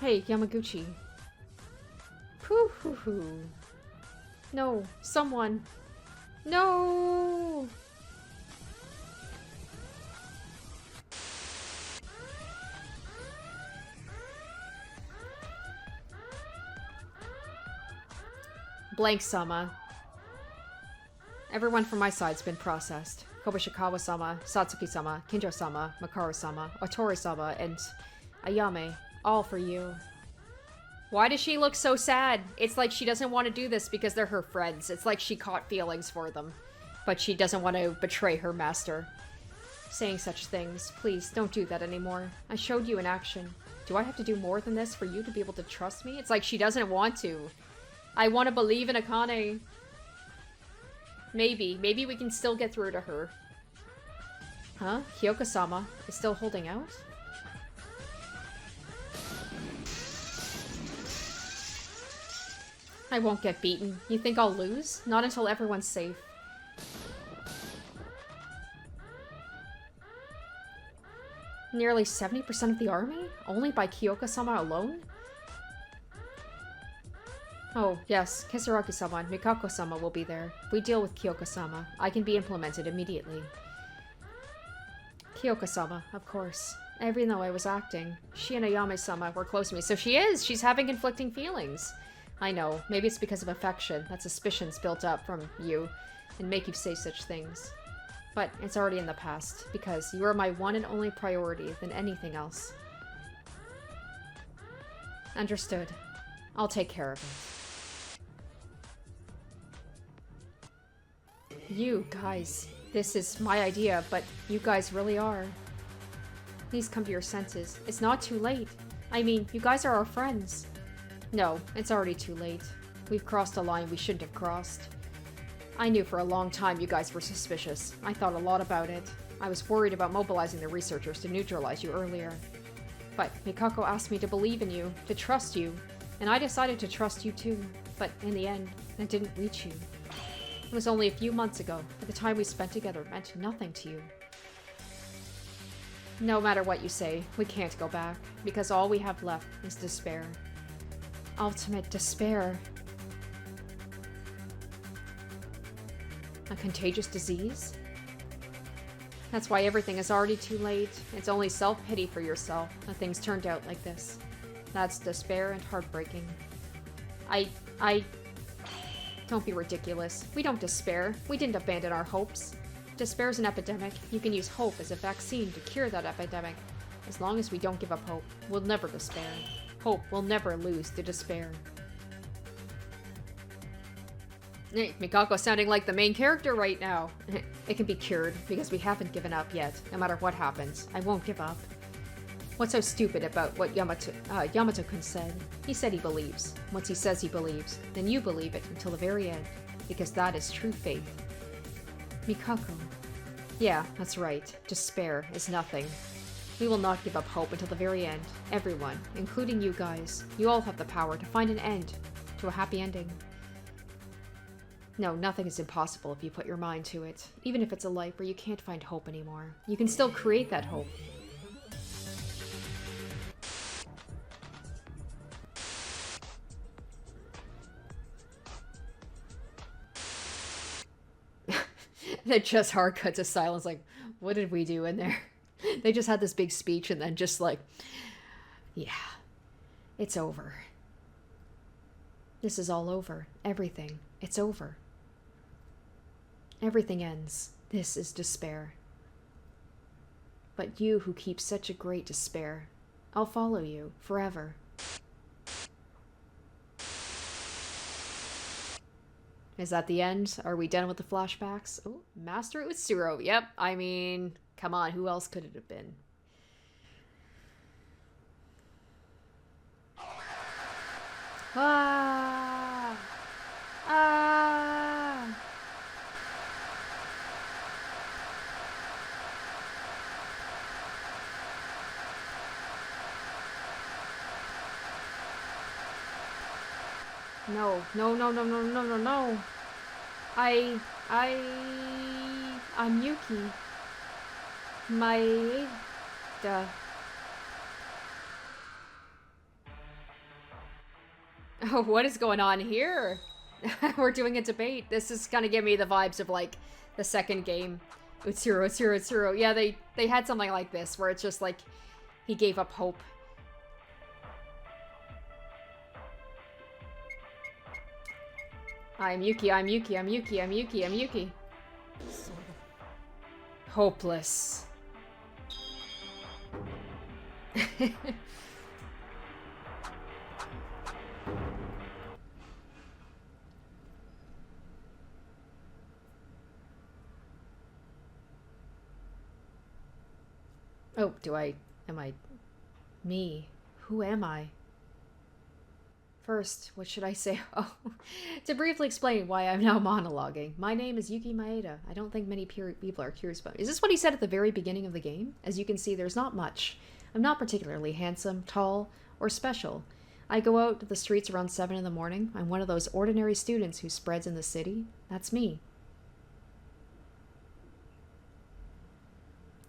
Hey, Yamaguchi. Pooh-hoo-hoo. No, someone. No! Blank-sama. Everyone from my side's been processed. Kobashikawa-sama, Satsuki-sama, Kinjo-sama, Makaru-sama, Otori-sama, and Ayame. All for you. Why does she look so sad? It's like she doesn't want to do this because they're her friends. It's like she caught feelings for them. But she doesn't want to betray her master. Saying such things. Please, don't do that anymore. I showed you in action. Do I have to do more than this for you to be able to trust me? It's like she doesn't want to. I want to believe in Akane. Maybe. Maybe we can still get through to her. Huh? Hyoko-sama is still holding out? I won't get beaten. You think I'll lose? Not until everyone's safe. Nearly 70% of the army? Only by Kyoko-sama alone? Oh, yes. Kisaragi-sama and Mikako-sama will be there. If we deal with Kyoko-sama, I can be implemented immediately. Kyoko-sama, of course. Even though I was acting, she and Ayame-sama were close to me, so she is! She's having conflicting feelings. I know. Maybe it's because of affection, that suspicion's built up from you, and make you say such things. But it's already in the past, because you are my one and only priority than anything else. Understood. I'll take care of it. You guys, this is my idea, but you guys really are. Please come to your senses. It's not too late. I mean, you guys are our friends. No, it's already too late. We've crossed a line we shouldn't have crossed. I knew for a long time you guys were suspicious. I thought a lot about it. I was worried about mobilizing the researchers to neutralize you earlier. But Mikako asked me to believe in you, to trust you, and I decided to trust you too. But in the end, it didn't reach you. It was only a few months ago, but the time we spent together meant nothing to you. No matter what you say, we can't go back, because all we have left is despair. Ultimate despair. A contagious disease? That's why everything is already too late. It's only self-pity for yourself that things turned out like this. That's despair and heartbreaking. Don't be ridiculous. We don't despair. We didn't abandon our hopes. Despair is an epidemic. You can use hope as a vaccine to cure that epidemic. As long as we don't give up hope, we'll never despair. Hope will never lose to despair. Mikako sounding like the main character right now. It can be cured, because we haven't given up yet. No matter what happens, I won't give up. What's so stupid about what Yamato-kun said? He said he believes. Once he says he believes, then you believe it until the very end, because that is true faith. Mikako. Yeah, that's right. Despair is nothing. We will not give up hope until the very end. Everyone, including you guys, you all have the power to find an end, to a happy ending. No, nothing is impossible if you put your mind to it. Even if it's a life where you can't find hope anymore, you can still create that hope. They just hard cut to silence, like, what did we do in there? They just had this big speech and then just like, yeah, it's over. This is all over. Everything. It's over. Everything ends. This is despair. But you who keep such a great despair, I'll follow you forever. Is that the end? Are we done with the flashbacks? Oh, Master Utsuro. Yep, I mean, come on, who else could it have been? Ah! Ah! No, no, no, no, no, no, no, no. I... I'm Yuki. Maeda. Oh, what is going on here? We're doing a debate. This is gonna give me the vibes of, like, the second game. Utsuro, Utsuro, Utsuro. Yeah, they had something like this, where it's just like, he gave up hope. I'm Yuki, I'm Yuki, I'm Yuki, I'm Yuki, I'm Yuki. Hopeless. Oh, am I me? Who am I? First, what should I say? Oh, to briefly explain why I'm now monologuing. My name is Yuki Maeda. I don't think many people are curious about me. Is this what he said at the very beginning of the game? As you can see, there's not much. I'm not particularly handsome, tall, or special. I go out to the streets around 7 in the morning. I'm one of those ordinary students who spreads in the city. That's me.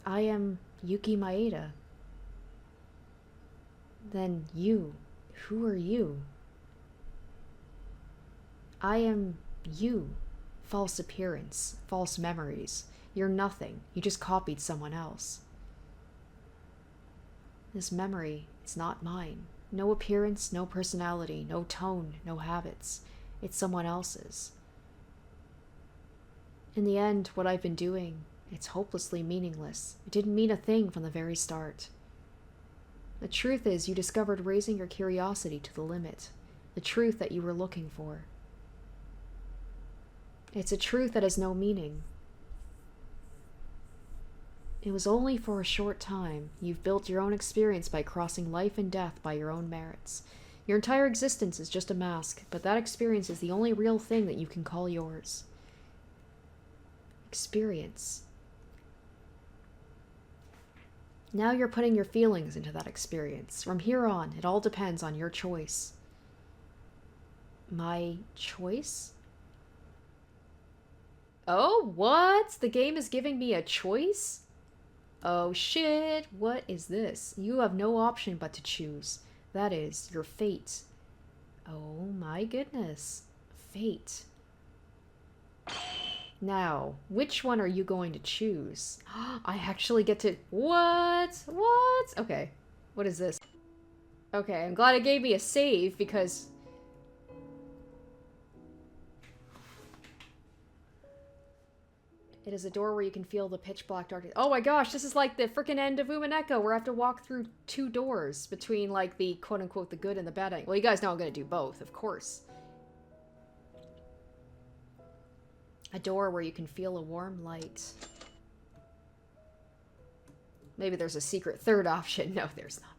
I am Yuki Maeda. Then you. Who are you? I am you. False appearance. False memories. You're nothing. You just copied someone else. This memory, it's not mine. No appearance, no personality, no tone, no habits. It's someone else's. In the end, what I've been doing, it's hopelessly meaningless. It didn't mean a thing from the very start. The truth is, you discovered raising your curiosity to the limit. The truth that you were looking for. It's a truth that has no meaning. It was only for a short time. You've built your own experience by crossing life and death by your own merits. Your entire existence is just a mask, but that experience is the only real thing that you can call yours. Experience. Now you're putting your feelings into that experience. From here on, it all depends on your choice. My choice? Oh, what? The game is giving me a choice? Oh shit, what is this? You have no option but to choose. That is, your fate. Oh my goodness. Fate. Now, which one are you going to choose? I actually get to... What? What? Okay. What is this? Okay, I'm glad it gave me a save because... It is a door where you can feel the pitch black darkness. Oh my gosh, this is like the freaking end of Umaneko where I have to walk through 2 doors between like the quote-unquote the good and the bad end. Well, you guys know I'm gonna do both, of course. A door where you can feel a warm light. Maybe there's a secret third option. No, there's not.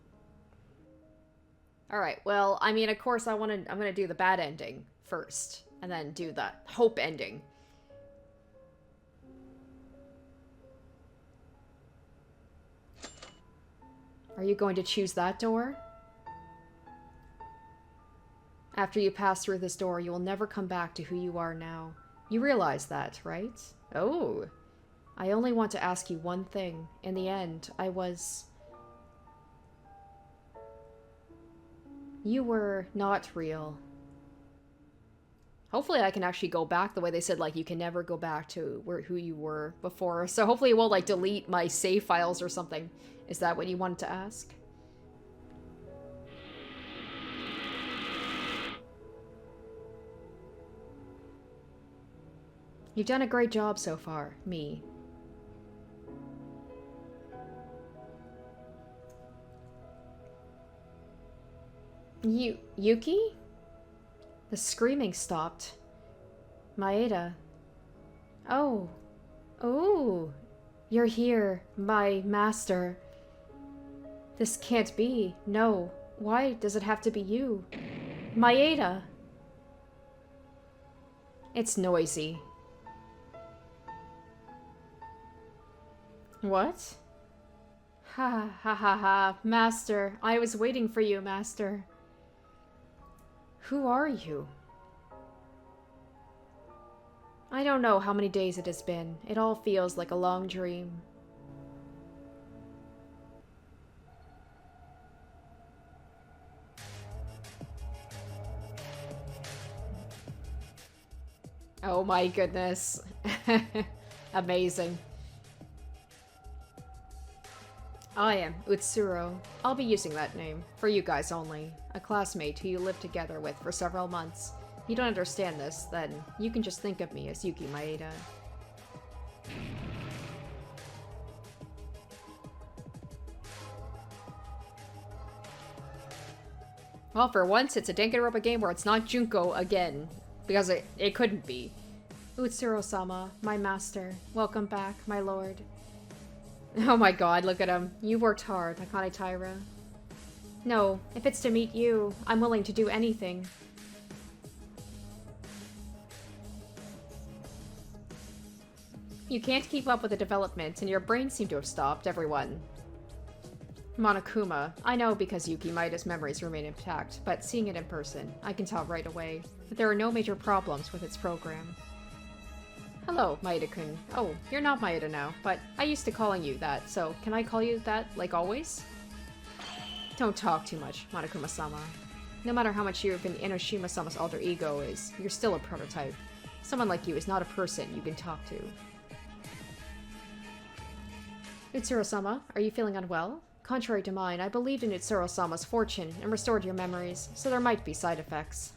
Alright, well, I mean, of course I'm gonna do the bad ending first, and then do the hope ending. Are you going to choose that door? After you pass through this door, you will never come back to who you are now. You realize that, right? Oh. I only want to ask you one thing. In the end, I was... You were not real. Hopefully I can actually go back the way they said, like, you can never go back to who you were before. So hopefully it will, like, delete my save files or something. Is that what you wanted to ask? You've done a great job so far, me. Yuki? The screaming stopped. Maeda. Oh. Oh. You're here, my master. This can't be. No. Why does it have to be you? Maeda! It's noisy. What? Ha ha ha ha, Master. I was waiting for you, Master. Who are you? I don't know how many days it has been. It all feels like a long dream. Oh my goodness. Amazing. I am Utsuro. I'll be using that name, for you guys only. A classmate who you lived together with for several months. You don't understand this, then you can just think of me as Yuki Maeda. Well, for once, it's a Danganronpa game where it's not Junko again. Because it couldn't be. Utsuro-sama, my master. Welcome back, my lord. Oh my god, look at him. You worked hard, Akane Taira. No, if it's to meet you, I'm willing to do anything. You can't keep up with the development, and your brain seemed to have stopped, everyone. Monokuma, I know because Yuki Maeda's memories remain intact, but seeing it in person, I can tell right away that there are no major problems with its program. Hello, Maeda-kun. Oh, you're not Maeda now, but I used to calling you that, so can I call you that, like always? Don't talk too much, Monokuma-sama. No matter how much you've been Enoshima-sama's alter ego is, you're still a prototype. Someone like you is not a person you can talk to. Utsuro-sama, are you feeling unwell? Contrary to mine, I believed in Utsuro-sama's fortune and restored your memories, so there might be side effects.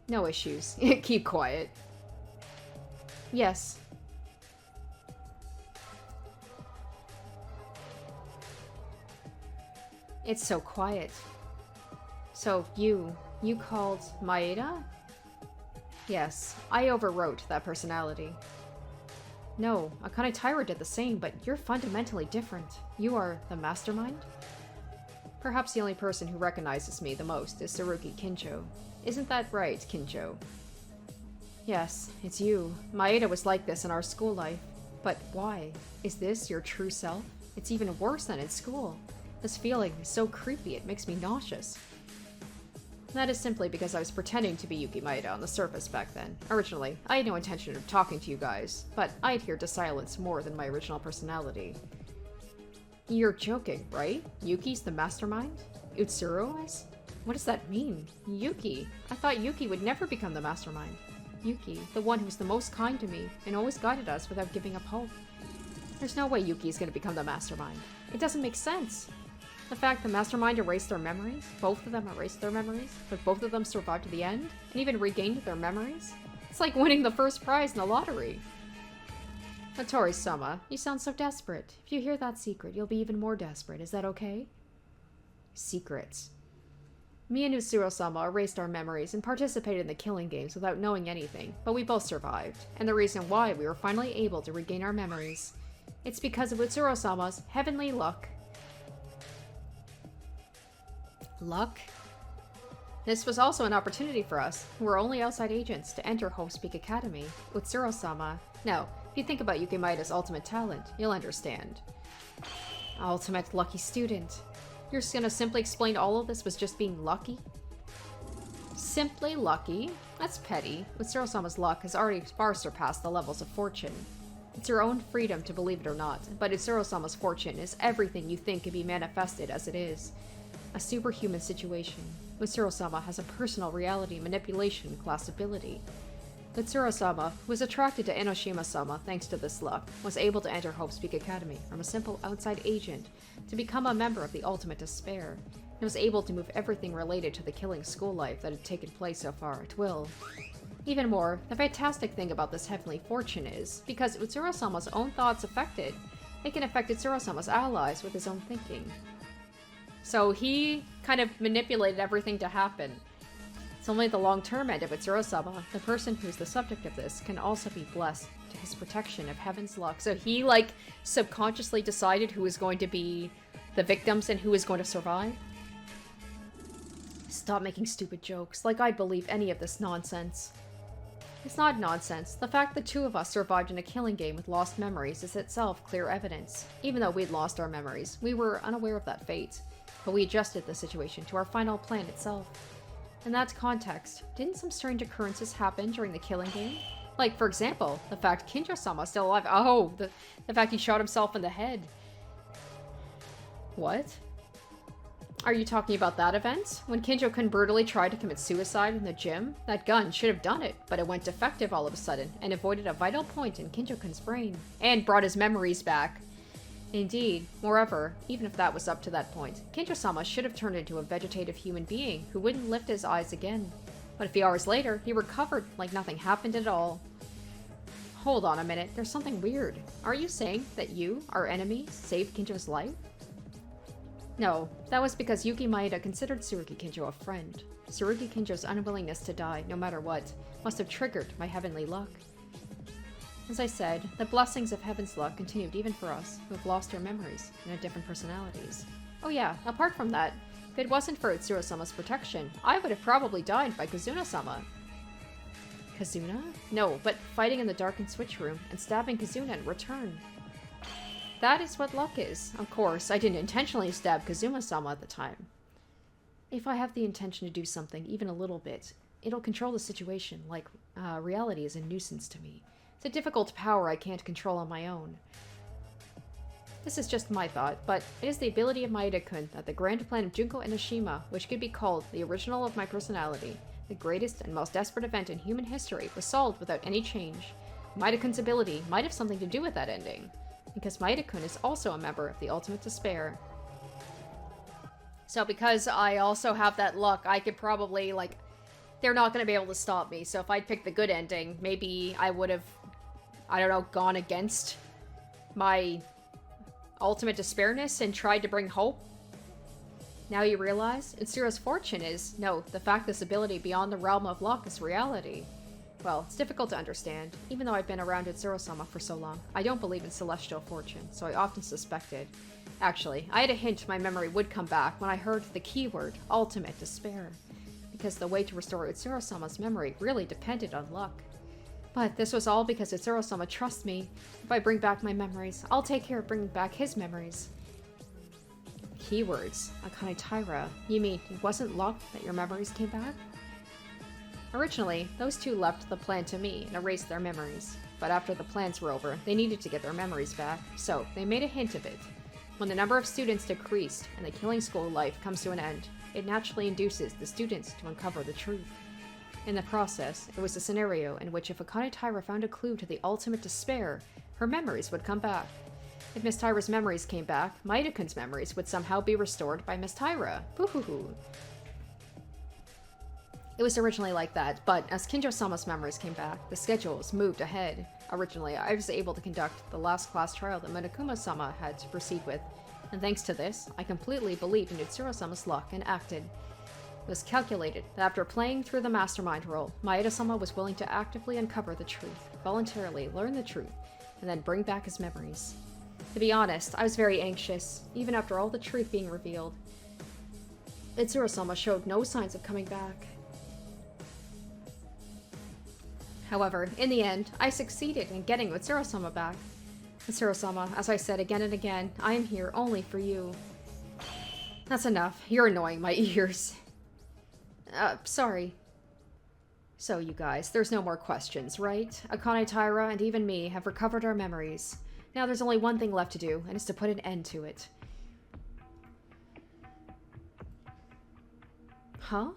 No issues. Keep quiet. Yes. It's so quiet. So, you called Maeda? Yes, I overwrote that personality. No, Akane Taira did the same, but you're fundamentally different. You are the mastermind? Perhaps the only person who recognizes me the most is Tsurugi Kincho. Isn't that right, Kincho? Yes, it's you. Maeda was like this in our school life. But why? Is this your true self? It's even worse than in school. This feeling is so creepy it makes me nauseous. That is simply because I was pretending to be Yuki Maeda on the surface back then. Originally, I had no intention of talking to you guys, but I adhered to silence more than my original personality. You're joking, right? Yuki's the mastermind? Utsuro is? What does that mean? Yuki? I thought Yuki would never become the mastermind. Yuki, the one who's the most kind to me, and always guided us without giving up hope. There's no way Yuki's gonna become the mastermind. It doesn't make sense. The fact the mastermind erased their memories, both of them erased their memories, but both of them survived to the end, and even regained their memories? It's like winning the first prize in the lottery. Hattori-sama, you sound so desperate. If you hear that secret, you'll be even more desperate. Is that okay? Secrets. Me and Utsuro-sama erased our memories and participated in the killing games without knowing anything, but we both survived. And the reason why we were finally able to regain our memories, it's because of Utsuro-sama's heavenly luck. Luck? This was also an opportunity for us, who were only outside agents, to enter Hope's Peak Academy. Utsuro-sama. Now, if you think about Yuki Maeda's ultimate talent, you'll understand. Ultimate lucky student. You're just gonna simply explain all of this was just being lucky? Simply lucky? That's petty. Utsuro-sama's luck has already far surpassed the levels of fortune. It's your own freedom to believe it or not, but Utsuro-sama's fortune is everything you think can be manifested as it is. A superhuman situation. Utsuro-sama has a personal reality manipulation class ability. Utsuro-sama, who was attracted to Enoshima-sama thanks to this luck, was able to enter Hope's Peak Academy from a simple outside agent to become a member of the Ultimate Despair, and was able to move everything related to the killing school life that had taken place so far at will. Even more, the fantastic thing about this heavenly fortune is, because Utsuro-sama's own thoughts affected, it can affect Utsuro-sama's allies with his own thinking. So he kind of manipulated everything to happen. It's only the long-term end of Utsuro-sama, the person who's the subject of this, can also be blessed to his protection of heaven's luck. So he, like, subconsciously decided who was going to be the victims and who was going to survive. Stop making stupid jokes, like I'd believe any of this nonsense. It's not nonsense. The fact that two of us survived in a killing game with lost memories is itself clear evidence. Even though we'd lost our memories, we were unaware of that fate. But we adjusted the situation to our final plan itself. In that context, didn't some strange occurrences happen during the killing game? Like, for example, the fact Kinjo-sama still alive. Oh, the fact he shot himself in the head. What? Are you talking about that event? When Kinjo-kun brutally tried to commit suicide in the gym? That gun should have done it, but it went defective all of a sudden, and avoided a vital point in Kinjo-kun's brain. And brought his memories back. Indeed. Moreover, even if that was up to that point, Kinjo-sama should have turned into a vegetative human being who wouldn't lift his eyes again. But a few hours later, he recovered like nothing happened at all. Hold on a minute, there's something weird. Are you saying that you, our enemy, saved Kinjo's life? No, that was because Yuki Maeda considered Tsurugi Kinjo a friend. Tsurugi Kinjo's unwillingness to die, no matter what, must have triggered my heavenly luck. As I said, the blessings of heaven's luck continued even for us, who have lost our memories and have different personalities. Oh yeah, apart from that, if it wasn't for Utsuro-sama's protection, I would have probably died by Kazuna-sama. Kazuna? No, but fighting in the darkened switch room and stabbing Kazuna in return. That is what luck is. Of course, I didn't intentionally stab Kazuma-sama at the time. If I have the intention to do something, even a little bit, it'll control the situation, like reality is a nuisance to me. It's a difficult power I can't control on my own. This is just my thought, but it is the ability of Maeda-kun that the grand plan of Junko Enoshima, which could be called the original of my personality, the greatest and most desperate event in human history, was solved without any change. Maeda-kun's ability might have something to do with that ending, because Maeda-kun is also a member of the Ultimate Despair. So because I also have that luck, I could probably, like, they're not going to be able to stop me, so if I'd picked the good ending, maybe I would have, I don't know, gone against my ultimate despairness and tried to bring hope. Now you realize? Utsuro's fortune is, no, the fact this ability beyond the realm of luck is reality. Well, it's difficult to understand. Even though I've been around Utsuro-sama for so long, I don't believe in celestial fortune, so I often suspected. Actually, I had a hint my memory would come back when I heard the keyword, ultimate despair. Because the way to restore Utsuro-sama's memory really depended on luck. But this was all because Utsuro-sama trusts me. If I bring back my memories, I'll take care of bringing back his memories. Keywords. Akane Taira. You mean it wasn't luck that your memories came back? Originally, those two left the plan to me and erased their memories. But after the plans were over, they needed to get their memories back, so they made a hint of it. When the number of students decreased and the killing school life comes to an end, it naturally induces the students to uncover the truth. In the process, it was a scenario in which if Akane Taira found a clue to the ultimate despair, her memories would come back. If Miss Taira's memories came back, Maeda-kun's memories would somehow be restored by Miss Taira. Boo-hoo-hoo. It was originally like that, but as Kinjo-sama's memories came back, the schedules moved ahead. Originally, I was able to conduct the last class trial that Monokuma-sama had to proceed with, and thanks to this, I completely believed in Utsuro-sama's luck and acted. It was calculated that after playing through the mastermind role, Maeda-sama was willing to actively uncover the truth, voluntarily learn the truth, and then bring back his memories. To be honest, I was very anxious, even after all the truth being revealed. Utsuro-sama showed no signs of coming back. However, in the end, I succeeded in getting Utsuro-sama back. Utsuro-sama, as I said again and again, I am here only for you. That's enough. You're annoying my ears. Sorry. So, you guys, there's no more questions, right? Akane Taira and even me have recovered our memories. Now there's only one thing left to do, and it's to put an end to it. Huh?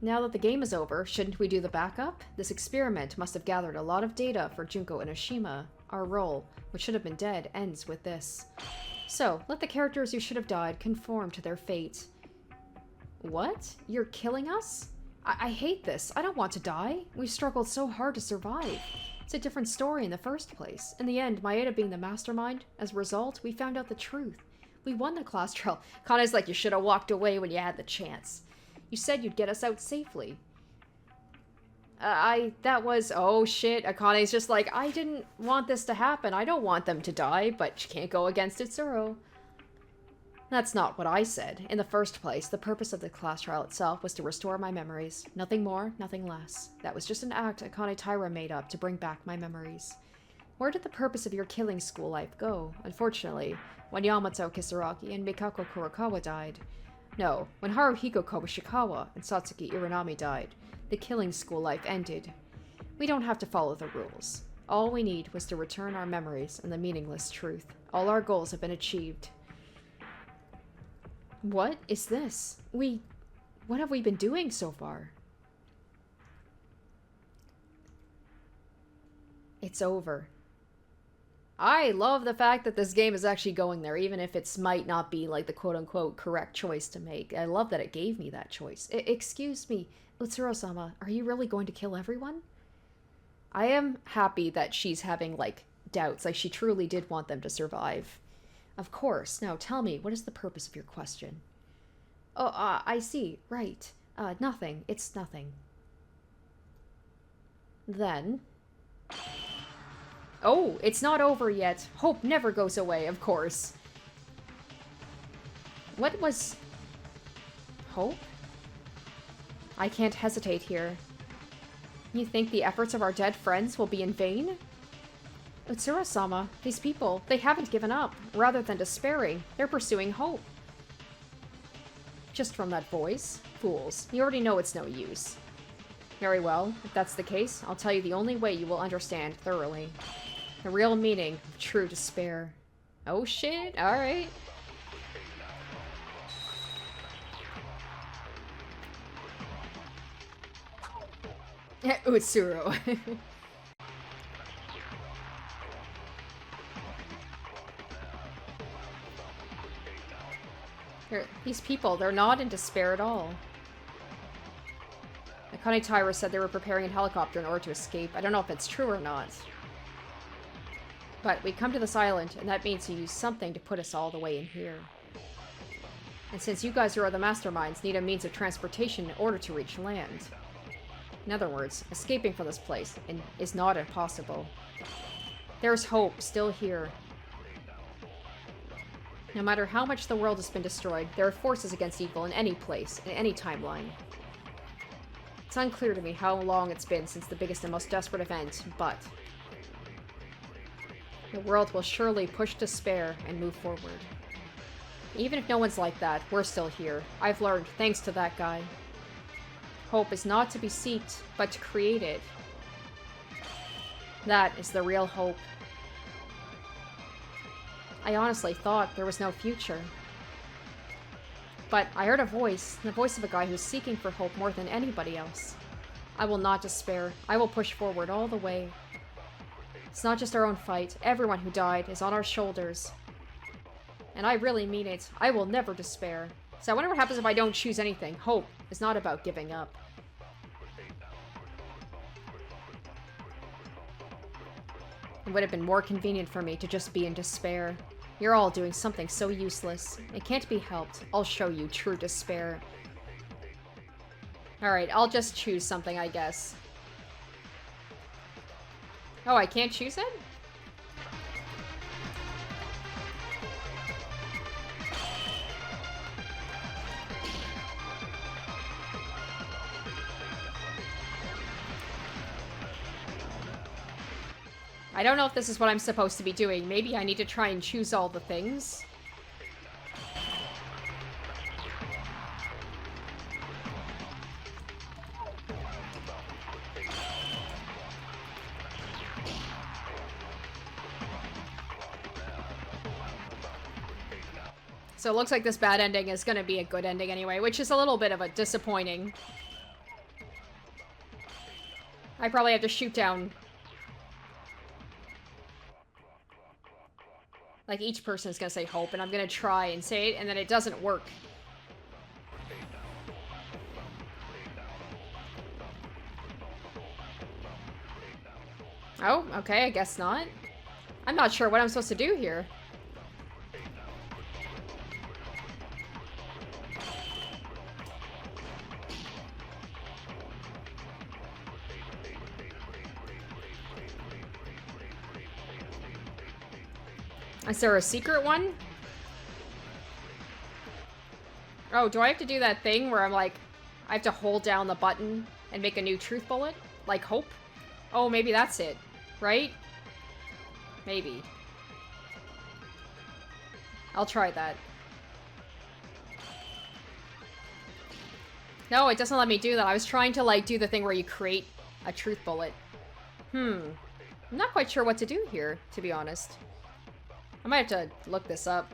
Now that the game is over, shouldn't we do the backup? This experiment must have gathered a lot of data for Junko Enoshima. Our role, which should have been dead, ends with this. So, let the characters who should have died conform to their fate. What? You're killing us? I hate this. I don't want to die. We've struggled so hard to survive. It's a different story in the first place. In the end, Maeda being the mastermind, as a result, we found out the truth. We won the class trial. Kane's like, you should have walked away when you had the chance. You said you'd get us out safely. Oh shit, Akane's just like, I didn't want this to happen. I don't want them to die, but she can't go against Utsuro. That's not what I said. In the first place, the purpose of the class trial itself was to restore my memories. Nothing more, nothing less. That was just an act Akane Taira made up to bring back my memories. Where did the purpose of your killing school life go? Unfortunately, when Yamato Kisaragi and Mikako Kurokawa died. No, when Haruhiko Kobushikawa and Satsuki Iranami died, the killing school life ended. We don't have to follow the rules. All we need was to return our memories and the meaningless truth. All our goals have been achieved. What is this? What have we been doing so far? It's over. I love the fact that this game is actually going there, even if it might not be like the quote-unquote correct choice to make. I love that it gave me that choice. Excuse me, Utsuro-sama, are you really going to kill everyone? I am happy that she's having, like, doubts. Like, she truly did want them to survive. Of course. Now, tell me, what is the purpose of your question? Oh, I see. Right. Nothing. It's nothing. Then... Oh, it's not over yet. Hope never goes away, of course. What was... Hope? I can't hesitate here. You think the efforts of our dead friends will be in vain? Utsuro-sama, these people, they haven't given up. Rather than despairing, they're pursuing hope. Just from that voice? Fools. You already know it's no use. Very well. If that's the case, I'll tell you the only way you will understand thoroughly. The real meaning of true despair. Oh shit, alright. Utsuro. These people, they're not in despair at all. Akane Taira said they were preparing a helicopter in order to escape. I don't know if it's true or not. But we come to this island, and that means you use something to put us all the way in here. And since you guys who are the masterminds need a means of transportation in order to reach land. In other words, escaping from this place is not impossible. There's hope still here. No matter how much the world has been destroyed, there are forces against evil in any place, in any timeline. It's unclear to me how long it's been since the biggest and most desperate event, but... the world will surely push despair and move forward. Even if no one's like that, we're still here. I've learned, thanks to that guy. Hope is not to be sought, but to create it. That is the real hope. I honestly thought there was no future. But I heard a voice, the voice of a guy who's seeking for hope more than anybody else. I will not despair. I will push forward all the way. It's not just our own fight. Everyone who died is on our shoulders. And I really mean it. I will never despair. So I wonder what happens if I don't choose anything. Hope is not about giving up. It would have been more convenient for me to just be in despair. You're all doing something so useless. It can't be helped. I'll show you true despair. Alright, I'll just choose something, I guess. Oh, I can't choose it? I don't know if this is what I'm supposed to be doing. Maybe I need to try and choose all the things. So it looks like this bad ending is going to be a good ending anyway, which is a little bit of a disappointing. I probably have to shoot down... like, each person is going to say hope, and I'm going to try and say it, and then it doesn't work. Oh, okay, I guess not. I'm not sure what I'm supposed to do here. Is there a secret one? Oh, do I have to do that thing where I'm like, I have to hold down the button and make a new truth bullet? Like hope? Oh, maybe that's it. Right? Maybe. I'll try that. No, it doesn't let me do that. I was trying to, like, do the thing where you create a truth bullet. I'm not quite sure what to do here, to be honest. I might have to look this up.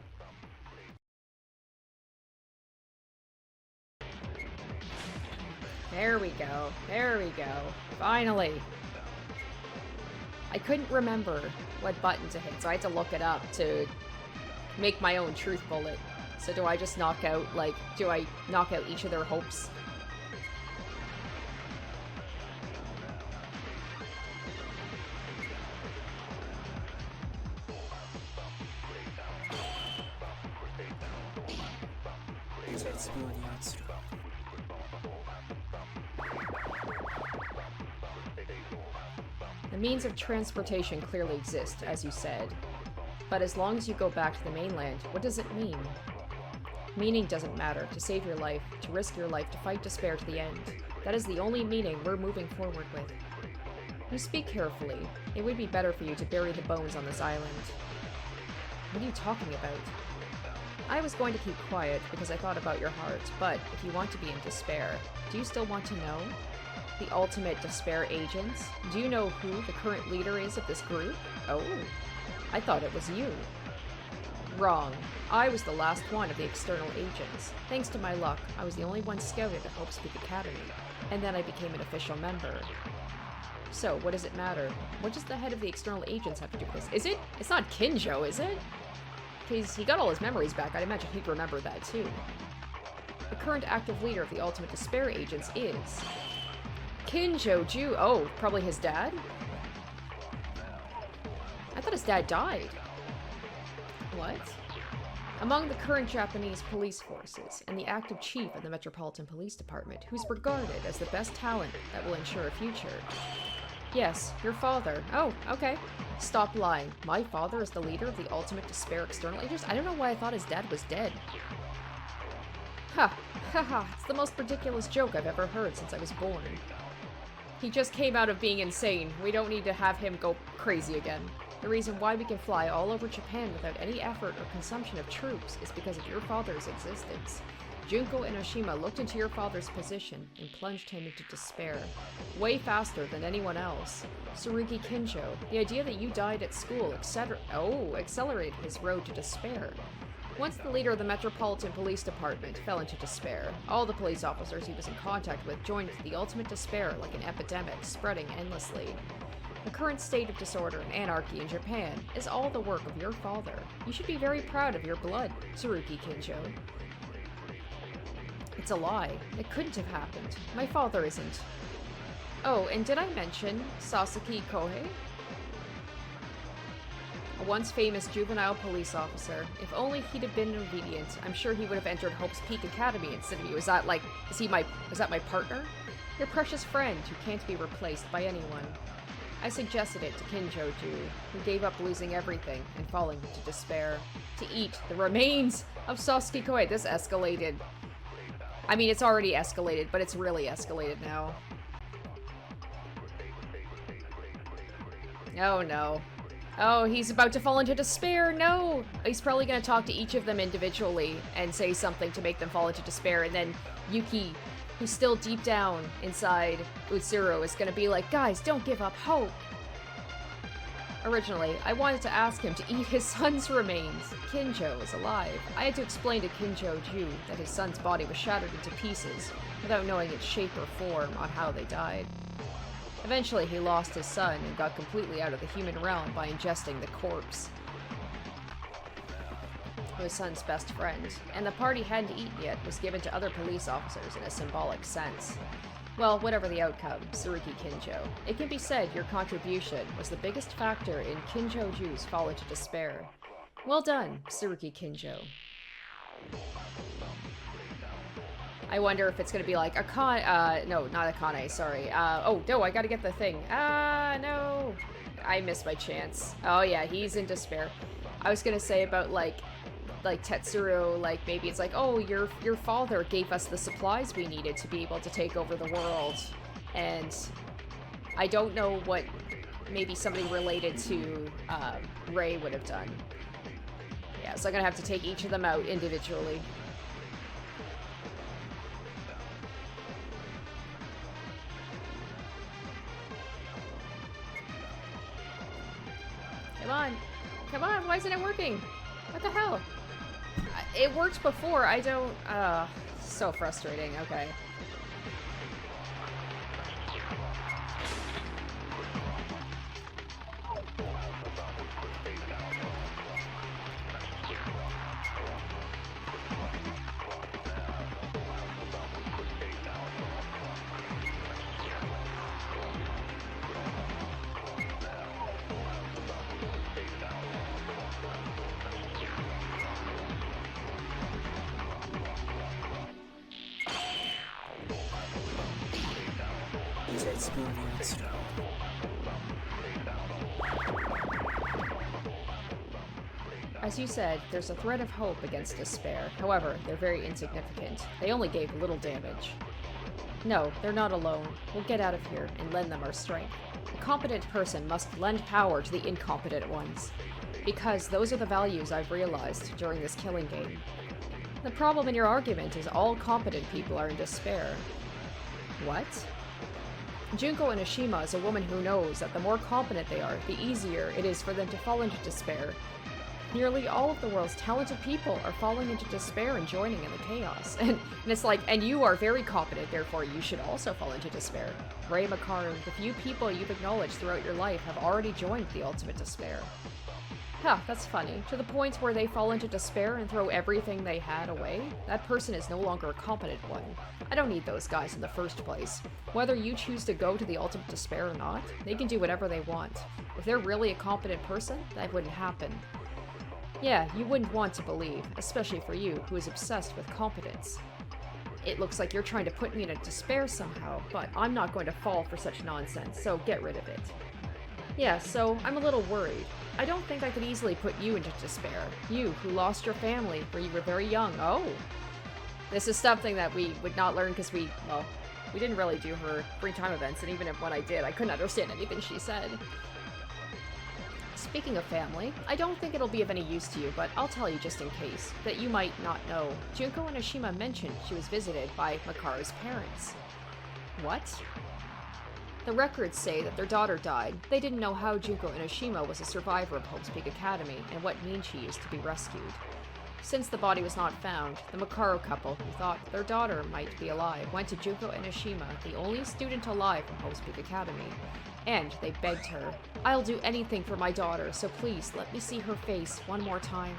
There we go. There we go. Finally. I couldn't remember what button to hit, so I had to look it up to make my own truth bullet. So do I just knock out, like, do I knock out each of their hopes? The means of transportation clearly exist, as you said. But as long as you go back to the mainland, what does it mean? Meaning doesn't matter. To save your life, to risk your life, to fight despair to the end. That is the only meaning we're moving forward with. You speak carefully. It would be better for you to bury the bones on this island. What are you talking about? I was going to keep quiet because I thought about your heart, but if you want to be in despair, do you still want to know? The ultimate despair agents? Do you know who the current leader is of this group? Oh, I thought it was you. Wrong. I was the last one of the external agents. Thanks to my luck, I was the only one scouted at Hope's Peak Academy, and then I became an official member. So, what does it matter? What does the head of the external agents have to do with this? Is it? It's not Kinjo, is it? Because he got all his memories back. I'd imagine he'd remember that too. The current active leader of the Ultimate Despair Agents is Kinjo Ju. Oh, probably his dad? I thought his dad died. What? Among the current Japanese police forces, and the active chief of the Metropolitan Police Department, who's regarded as the best talent that will ensure a future. Yes, your father. Oh, okay. Stop lying. My father is the leader of the Ultimate Despair External Agents? I don't know why I thought his dad was dead. Ha! Haha, it's the most ridiculous joke I've ever heard since I was born. He just came out of being insane. We don't need to have him go crazy again. The reason why we can fly all over Japan without any effort or consumption of troops is because of your father's existence. Junko Enoshima looked into your father's position and plunged him into despair. Way faster than anyone else. Tsurugi Kinjo, the idea that you died at school, etc. Oh, accelerated his road to despair. Once the leader of the Metropolitan Police Department fell into despair, all the police officers he was in contact with joined the ultimate despair like an epidemic, spreading endlessly. The current state of disorder and anarchy in Japan is all the work of your father. You should be very proud of your blood, Tsurugi Kinjo. It's a lie. It couldn't have happened. My father isn't. Oh, and did I mention Sasaki Kohei? A once famous juvenile police officer. If only he'd have been obedient, I'm sure he would have entered Hope's Peak Academy instead of you. Is that my partner? Your precious friend who can't be replaced by anyone. I suggested it to Kinjo-ju, who gave up losing everything and falling into despair. To eat the remains of Sasaki Kohei. This escalated. I mean, it's already escalated, but it's really escalated now. Oh no. Oh, he's about to fall into despair. No! He's probably going to talk to each of them individually and say something to make them fall into despair, and then Yuki, who's still deep down inside Utsuro, is going to be like, guys, don't give up hope. Originally, I wanted to ask him to eat his son's remains. Kinjo is alive. I had to explain to Kinjo-ju that his son's body was shattered into pieces without knowing its shape or form on how they died. Eventually, he lost his son and got completely out of the human realm by ingesting the corpse of his son's best friend, and the part he hadn't eaten yet was given to other police officers in a symbolic sense. Well, whatever the outcome, Tsurugi Kinjo, it can be said your contribution was the biggest factor in Kinjo-ju's fall into despair. Well done, Tsurugi Kinjo. I wonder if it's gonna be like no, not Akane, sorry. Oh, no, I gotta get the thing. No. I missed my chance. Oh yeah, he's in despair. I was gonna say about, like, like Tetsuro, like maybe it's like, oh, your father gave us the supplies we needed to be able to take over the world, and I don't know what maybe somebody related to Ray would have done. Yeah, so I'm gonna have to take each of them out individually. Come on. Come on, why isn't it working? What the hell? It worked before, I don't... so frustrating, okay. As you said, there's a thread of hope against despair. However, they're very insignificant. They only gave little damage. No, they're not alone. We'll get out of here and lend them our strength. A competent person must lend power to the incompetent ones. Because those are the values I've realized during this killing game. The problem in your argument is all competent people are in despair. What? Junko Enoshima is a woman who knows that the more competent they are, the easier it is for them to fall into despair. Nearly all of the world's talented people are falling into despair and joining in the chaos. And it's like, and you are very competent, therefore you should also fall into despair. Ray Makaru, the few people you've acknowledged throughout your life have already joined the ultimate despair. Huh, that's funny. To the point where they fall into despair and throw everything they had away? That person is no longer a competent one. I don't need those guys in the first place. Whether you choose to go to the ultimate despair or not, they can do whatever they want. If they're really a competent person, that wouldn't happen. Yeah, you wouldn't want to believe, especially for you, who is obsessed with competence. It looks like you're trying to put me in a despair somehow, but I'm not going to fall for such nonsense, so get rid of it. Yeah, so I'm a little worried. I don't think I could easily put you into despair. You, who lost your family when you were very young. Oh! This is something that we would not learn because we didn't really do her free time events, and even when I did, I couldn't understand anything she said. Speaking of family, I don't think it'll be of any use to you, but I'll tell you just in case, that you might not know. Junko Enoshima mentioned she was visited by Makaru's parents. What? The records say that their daughter died. They didn't know how Junko Enoshima was a survivor of Hope's Peak Academy and what means she used to be rescued. Since the body was not found, the Makaru couple, who thought their daughter might be alive, went to Junko Enoshima, the only student alive from Hope's Peak Academy, and they begged her, "I'll do anything for my daughter, so please let me see her face one more time."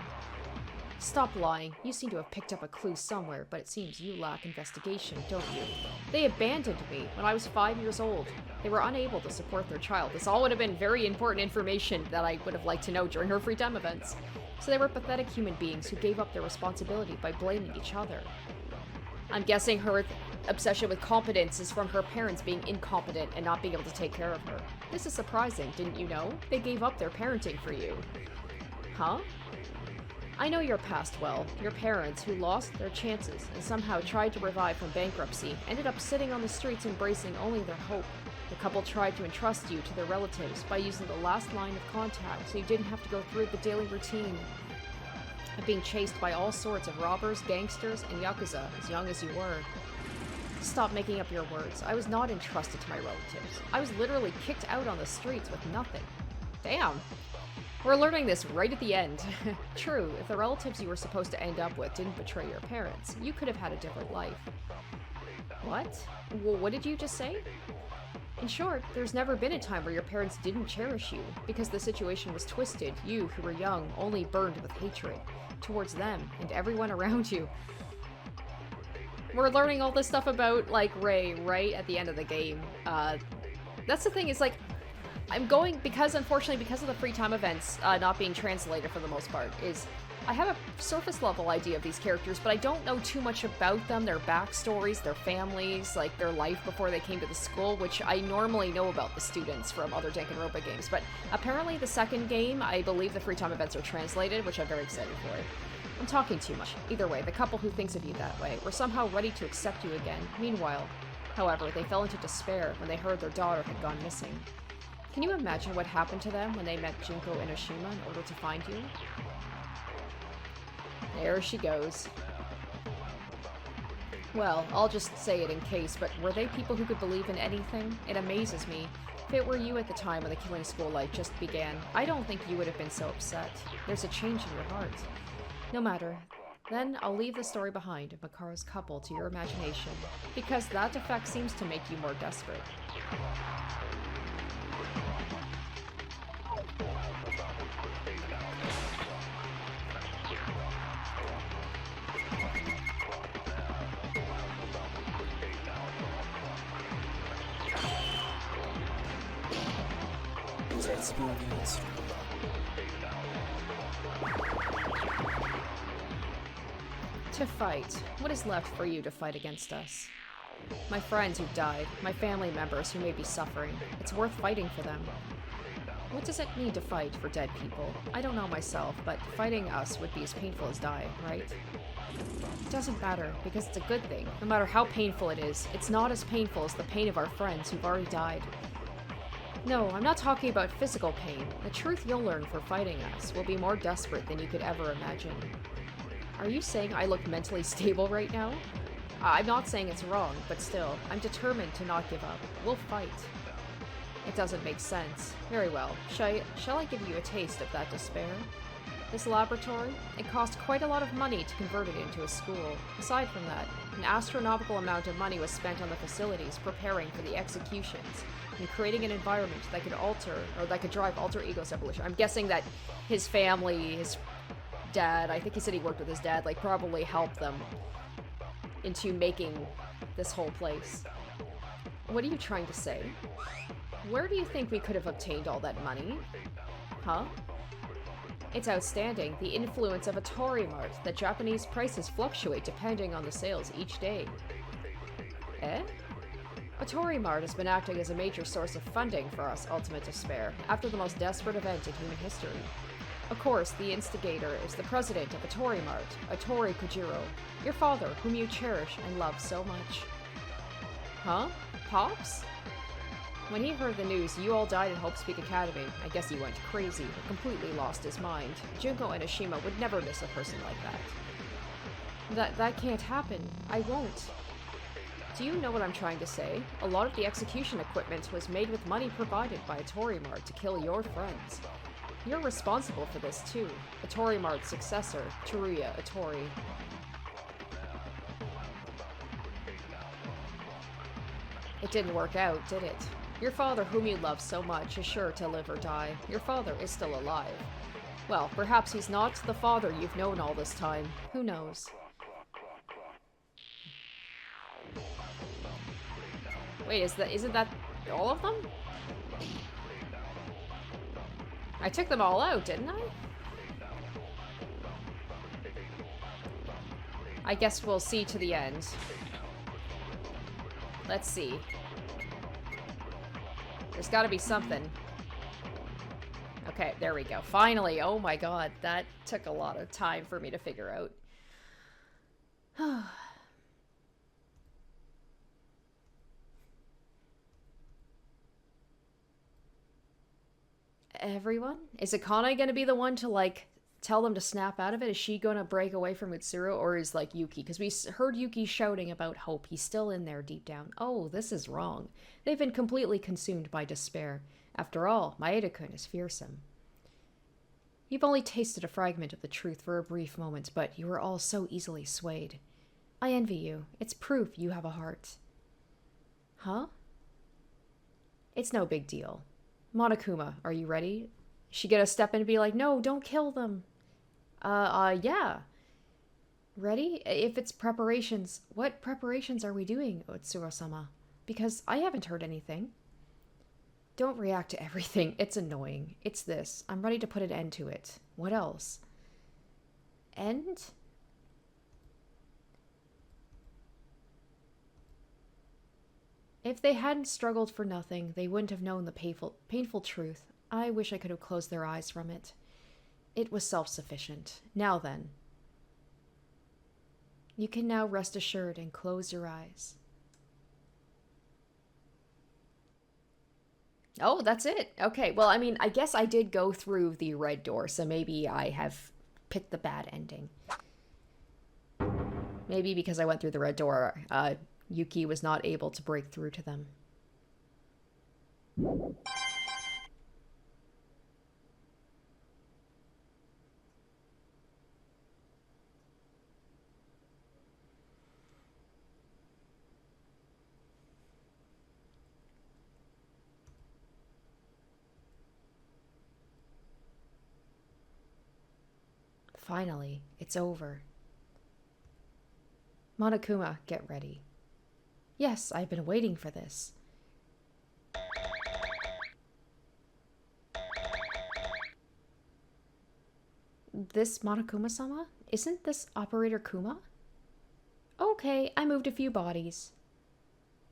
Stop lying. You seem to have picked up a clue somewhere, but it seems you lack investigation, don't you? They abandoned me when I was 5 years old. They were unable to support their child. This all would have been very important information that I would have liked to know during her free time events. So they were pathetic human beings who gave up their responsibility by blaming each other. I'm guessing her obsession with competence is from her parents being incompetent and not being able to take care of her. This is surprising, didn't you know? They gave up their parenting for you. Huh? I know your past well. Your parents, who lost their chances and somehow tried to revive from bankruptcy, ended up sitting on the streets embracing only their hope. The couple tried to entrust you to their relatives by using the last line of contact so you didn't have to go through the daily routine of being chased by all sorts of robbers, gangsters, and yakuza as young as you were. Stop making up your words. I was not entrusted to my relatives. I was literally kicked out on the streets with nothing. Damn. We're learning this right at the end. True, if the relatives you were supposed to end up with didn't betray your parents, you could have had a different life. What? Well, what did you just say? In short, there's never been a time where your parents didn't cherish you. Because the situation was twisted, you, who were young, only burned with hatred towards them and everyone around you. We're learning all this stuff about, like, Ray right at the end of the game. That's the thing, is like, I'm going, unfortunately, because of the free time events not being translated for the most part, is I have a surface level idea of these characters, but I don't know too much about them, their backstories, their families, like their life before they came to the school, which I normally know about the students from other Danganronpa games. But apparently the second game, I believe the free time events are translated, which I'm very excited for. I'm talking too much. Either way, the couple who thinks of you that way were somehow ready to accept you again. Meanwhile, however, they fell into despair when they heard their daughter had gone missing. Can you imagine what happened to them when they met Junko Enoshima in order to find you? There she goes. Well, I'll just say it in case, but were they people who could believe in anything? It amazes me. If it were you at the time when the killing school life just began, I don't think you would have been so upset. There's a change in your heart. No matter. Then I'll leave the story behind of Makaro's couple to your imagination, because that effect seems to make you more desperate. To fight. What is left for you to fight against us? My friends who've died, my family members who may be suffering. It's worth fighting for them. What does it mean to fight for dead people? I don't know myself, but fighting us would be as painful as dying, right? It doesn't matter, because it's a good thing. No matter how painful it is, it's not as painful as the pain of our friends who've already died. No, I'm not talking about physical pain. The truth you'll learn for fighting us will be more desperate than you could ever imagine. Are you saying I look mentally stable right now? I'm not saying it's wrong, but still, I'm determined to not give up. We'll fight. It doesn't make sense. Very well. Shall I give you a taste of that despair? This laboratory? It cost quite a lot of money to convert it into a school. Aside from that, an astronomical amount of money was spent on the facilities preparing for the executions and creating an environment that could drive alter ego's evolution. I'm guessing that his family, his dad, I think he said he worked with his dad, like probably helped them into making this whole place. What are you trying to say? Where do you think we could have obtained all that money? Huh? It's outstanding, the influence of a Tori Mart, that Japanese prices fluctuate depending on the sales each day. Eh? A Tori Mart has been acting as a major source of funding for us Ultimate Despair, after the most desperate event in human history. Of course, the instigator is the president of a Tori Mart, Atori Kojiro, your father, whom you cherish and love so much. Huh? Pops? When he heard the news you all died in Hope Peak Academy, I guess he went crazy or completely lost his mind. Junko Enoshima would never miss a person like that. That can't happen. I won't. Do you know what I'm trying to say? A lot of the execution equipment was made with money provided by a Tori Mart to kill your friends. You're responsible for this too. A Tori Mart's successor, Teruya Atori. It didn't work out, did it? Your father, whom you love so much, is sure to live or die. Your father is still alive. Well, perhaps he's not the father you've known all this time. Who knows? Wait, isn't that all of them? I took them all out, didn't I? I guess we'll see to the end. Let's see. There's gotta be something. Okay, there we go. Finally! Oh my god, that took a lot of time for me to figure out. Everyone? Is Akane gonna be the one to, like, tell them to snap out of it? Is she gonna break away from Mitsuru, or is, like, Yuki? Because we heard Yuki shouting about hope. He's still in there deep down. Oh, this is wrong. They've been completely consumed by despair. After all, Maeda-kun is fearsome. You've only tasted a fragment of the truth for a brief moment, but you were all so easily swayed. I envy you. It's proof you have a heart. Huh? It's no big deal. Monokuma, are you ready? Is she gonna step in and be like, no, don't kill them? Yeah. Ready? If it's preparations, what preparations are we doing, Otsuro-sama? Because I haven't heard anything. Don't react to everything. It's annoying. It's this. I'm ready to put an end to it. What else? End? If they hadn't struggled for nothing, they wouldn't have known the painful truth. I wish I could have closed their eyes from it. It was self-sufficient. Now then. You can now rest assured and close your eyes. Oh, that's it. Okay, well, I mean, I guess I did go through the red door, so maybe I have picked the bad ending. Maybe because I went through the red door, Yuki was not able to break through to them. Finally, it's over. Monokuma, get ready. Yes, I've been waiting for this. This Monokuma-sama? Isn't this Operator Kuma? Okay, I moved a few bodies.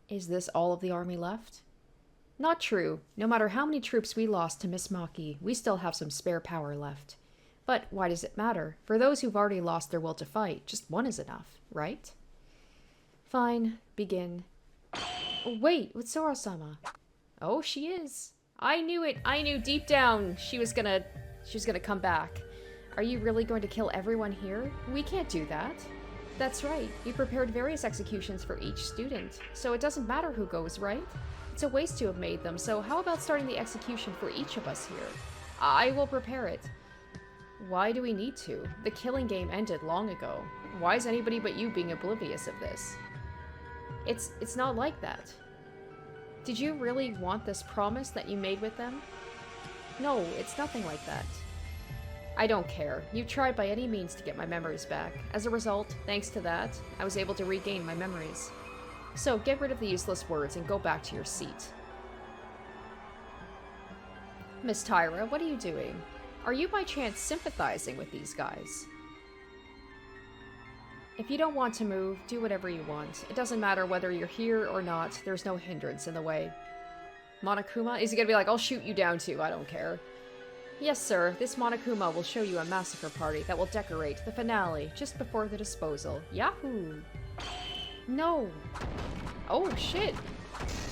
Is this all of the army left? Not true. No matter how many troops we lost to Miss Maki, we still have some spare power left. But why does it matter? For those who've already lost their will to fight, just one is enough, right? Fine, begin. Wait, Utsuro-sama. Oh, she is. I knew it. I knew deep down she was gonna come back. Are you really going to kill everyone here? We can't do that. That's right. You prepared various executions for each student, so it doesn't matter who goes, right? It's a waste to have made them, so how about starting the execution for each of us here? I will prepare it. Why do we need to? The killing game ended long ago. Why is anybody but you being oblivious of this? It's not like that. Did you really want this promise that you made with them? No, it's nothing like that. I don't care. You tried by any means to get my memories back. As a result, thanks to that, I was able to regain my memories. So get rid of the useless words and go back to your seat. Miss Tyra, what are you doing? Are you by chance sympathizing with these guys? If you don't want to move, do whatever you want. It doesn't matter whether you're here or not, there's no hindrance in the way. Monokuma? Is he gonna be like, I'll shoot you down too, I don't care. Yes, sir, this Monokuma will show you a massacre party that will decorate the finale just before the disposal. Yahoo! No! Oh, shit!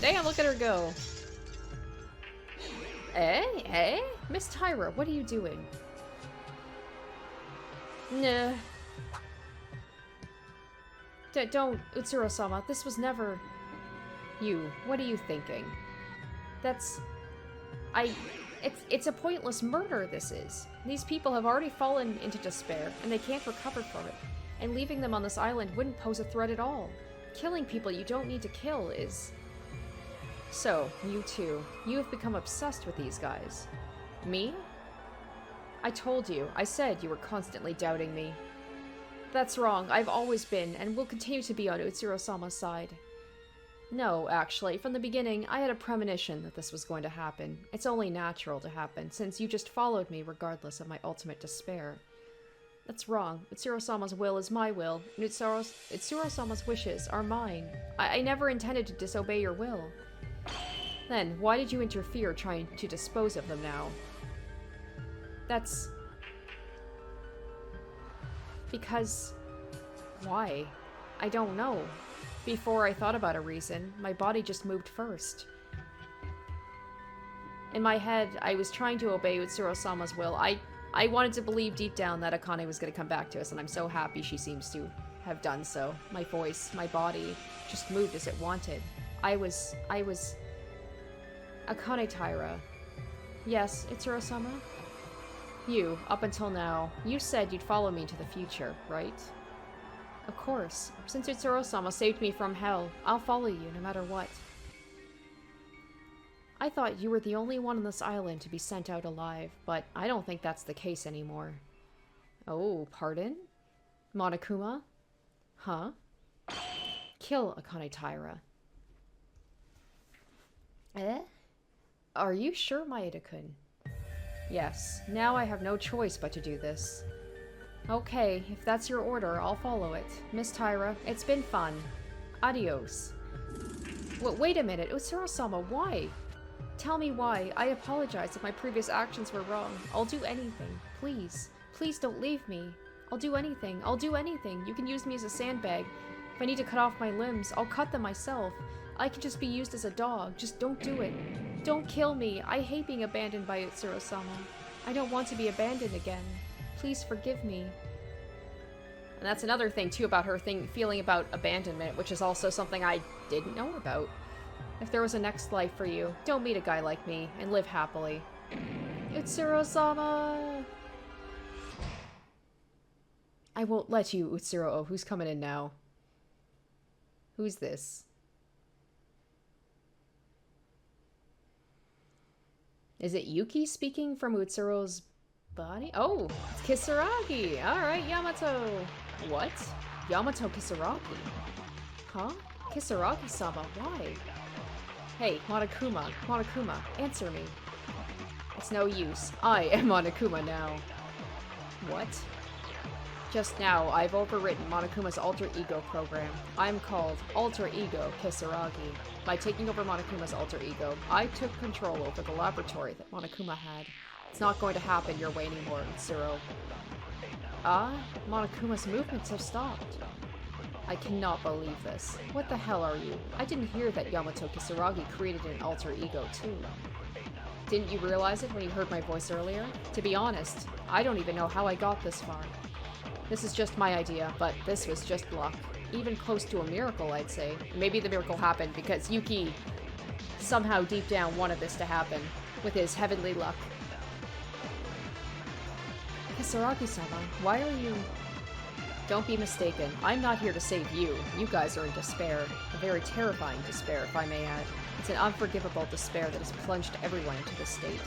Damn, look at her go! Eh? Miss Tyra, what are you doing? Nah. Don't, Utsuro-sama, this was never... You, what are you thinking? It's a pointless murder, this is. These people have already fallen into despair, and they can't recover from it. And leaving them on this island wouldn't pose a threat at all. Killing people you don't need to kill is... So, you two, you have become obsessed with these guys. Me? I told you, I said you were constantly doubting me. That's wrong, I've always been, and will continue to be on Utsuro-sama's side. No, actually, from the beginning, I had a premonition that this was going to happen. It's only natural to happen, since you just followed me regardless of my ultimate despair. That's wrong. Utsuro-sama's will is my will, and Utsuro-sama's wishes are mine. I never intended to disobey your will. Then, why did you interfere trying to dispose of them now? That's... Because... Why? I don't know. Before I thought about a reason, my body just moved first. In my head, I was trying to obey Utsuro-sama's will. I wanted to believe deep down that Akane was going to come back to us, and I'm so happy she seems to have done so. My voice, my body, just moved as it wanted. I was... Akane Taira. Yes, Utsuro-sama? You, up until now, you said you'd follow me to the future, right? Of course. Since Utsuro-sama saved me from hell, I'll follow you no matter what. I thought you were the only one on this island to be sent out alive, but I don't think that's the case anymore. Oh, pardon? Monokuma? Huh? Kill Akane Taira. Eh? Are you sure, Maeda-kun? Yes, now I have no choice but to do this. Okay, if that's your order, I'll follow it. Miss Taira, it's been fun. Adios. Wait a minute, Utsuro-sama, why? Tell me why. I apologize if my previous actions were wrong. I'll do anything. Please. Please don't leave me. I'll do anything. I'll do anything. You can use me as a sandbag. If I need to cut off my limbs, I'll cut them myself. I can just be used as a dog. Just don't do it. Don't kill me. I hate being abandoned by Utsuro-sama. I don't want to be abandoned again. Please forgive me. And that's another thing, too, about her feeling about abandonment, which is also something I didn't know about. If there was a next life for you, don't meet a guy like me, and live happily. Utsuro-sama! I won't let you, Utsuro. Oh, who's coming in now? Who's this? Is it Yuki speaking from Utsuro's body? Oh, it's Kisaragi! Alright, Yamato! What? Yamato Kisaragi? Huh? Kisaragi-sama, why? Hey, Monokuma, answer me. It's no use. I am Monokuma now. What? Just now, I've overwritten Monokuma's alter ego program. I'm called Alter Ego Kisaragi. By taking over Monokuma's alter ego, I took control over the laboratory that Monokuma had. It's not going to happen your way anymore, Utsuro. Monokuma's movements have stopped. I cannot believe this. What the hell are you? I didn't hear that Yamato Kisaragi created an alter ego too. Didn't you realize it when you heard my voice earlier? To be honest, I don't even know how I got this far. This is just my idea, but this was just luck. Even close to a miracle, I'd say. Maybe the miracle happened because Yuki somehow deep down wanted this to happen with his heavenly luck. Kisaragi-sama, why are you... Don't be mistaken. I'm not here to save you. You guys are in despair. A very terrifying despair, if I may add. It's an unforgivable despair that has plunged everyone into this state.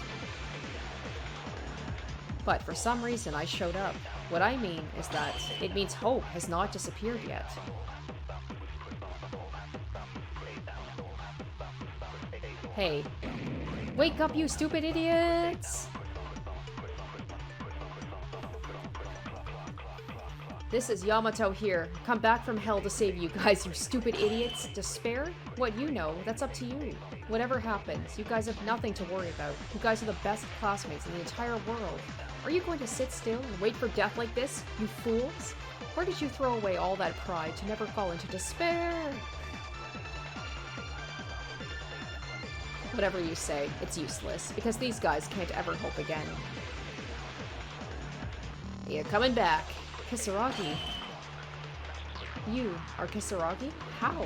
But for some reason, I showed up. What I mean is that it means hope has not disappeared yet. Hey. Wake up, you stupid idiots! This is Yamato here. Come back from hell to save you guys, you stupid idiots. Despair? What you know, that's up to you. Whatever happens, you guys have nothing to worry about. You guys are the best classmates in the entire world. Are you going to sit still and wait for death like this, you fools? Where did you throw away all that pride to never fall into despair? Whatever you say, it's useless, because these guys can't ever hope again. You're coming back. Kisaragi. You are Kisaragi? How?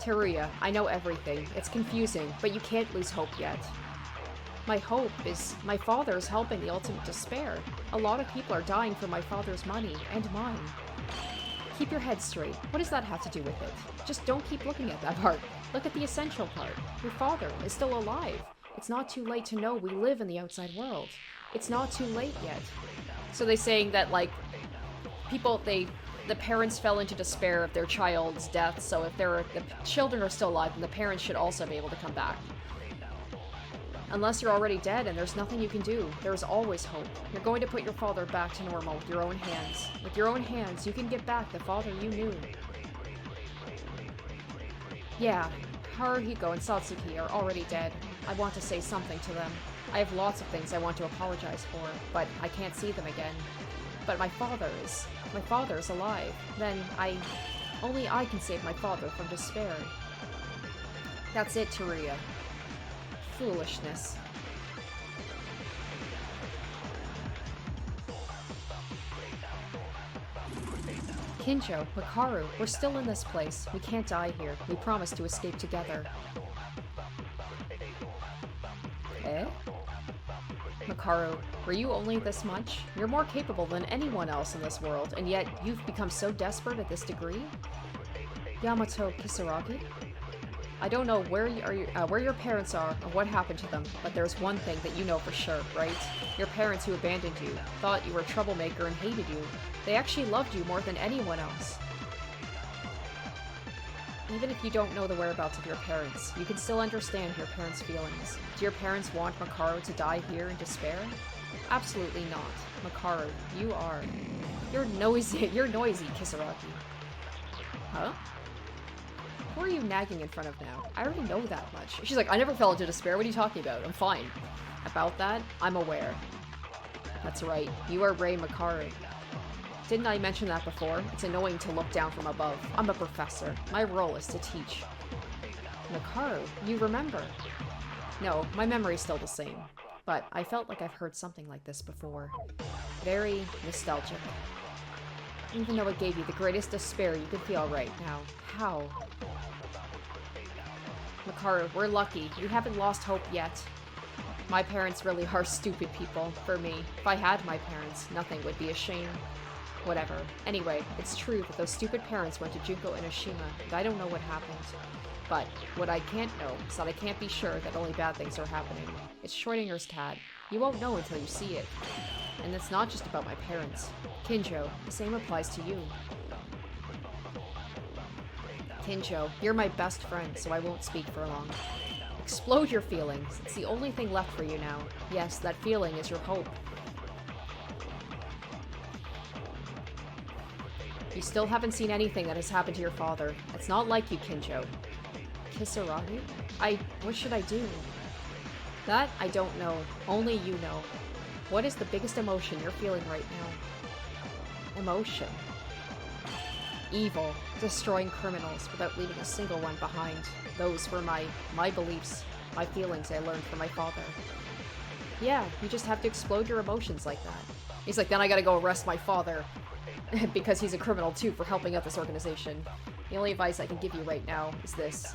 Teruya, I know everything. It's confusing, but you can't lose hope yet. My hope is my father's helping the ultimate despair. A lot of people are dying for my father's money, and mine. Keep your head straight. What does that have to do with it? Just don't keep looking at that part. Look at the essential part. Your father is still alive. It's not too late to know we live in the outside world. It's not too late yet. So they're saying that, like, the parents fell into despair of their child's death, so if the children are still alive, then the parents should also be able to come back. Unless you're already dead and there's nothing you can do, there is always hope. You're going to put your father back to normal with your own hands. With your own hands, you can get back the father you knew. Yeah, Haruhiko and Satsuki are already dead. I want to say something to them. I have lots of things I want to apologize for, but I can't see them again. But my father is alive. Then only I can save my father from despair. That's it, Teruya. Foolishness. Kinjo, Makaru, we're still in this place. We can't die here. We promised to escape together. Eh? Makaru, were you only this much? You're more capable than anyone else in this world, and yet you've become so desperate at this degree? Yamato Kisaragi? I don't know where your parents are or what happened to them, but there's one thing that you know for sure, right? Your parents who abandoned you, thought you were a troublemaker and hated you. They actually loved you more than anyone else. Even if you don't know the whereabouts of your parents, you can still understand your parents' feelings. Do your parents want Makaru to die here in despair? Absolutely not. Makaru, you're noisy, Kisaragi. Huh? Who are you nagging in front of now? I already know that much. She's like, I never fell into despair. What are you talking about? I'm fine. About that, I'm aware. That's right. You are Rei Makaru. Didn't I mention that before? It's annoying to look down from above. I'm a professor. My role is to teach. Makaru, you remember? No, my memory's still the same. But I felt like I've heard something like this before. Very nostalgic. Even though it gave you the greatest despair you could feel right now. How? Makaru, we're lucky. We haven't lost hope yet. My parents really are stupid people, for me. If I had my parents, nothing would be a shame. Whatever. Anyway, it's true that those stupid parents went to Junko and Oshima, and I don't know what happened. But what I can't know is that I can't be sure that only bad things are happening. It's Schrodinger's cat. You won't know until you see it. And it's not just about my parents. Kinjo, the same applies to you. Kinjo, you're my best friend, so I won't speak for long. Explode your feelings. It's the only thing left for you now. Yes, that feeling is your hope. You still haven't seen anything that has happened to your father. It's not like you, Kinjo. Kisaragi? What should I do? That I don't know. Only you know. What is the biggest emotion you're feeling right now? Emotion. Evil. Destroying criminals without leaving a single one behind. Those were my beliefs, my feelings I learned from my father. Yeah, you just have to explode your emotions like that. He's like, then I gotta go arrest my father. Because he's a criminal too for helping out this organization. The only advice I can give you right now is this.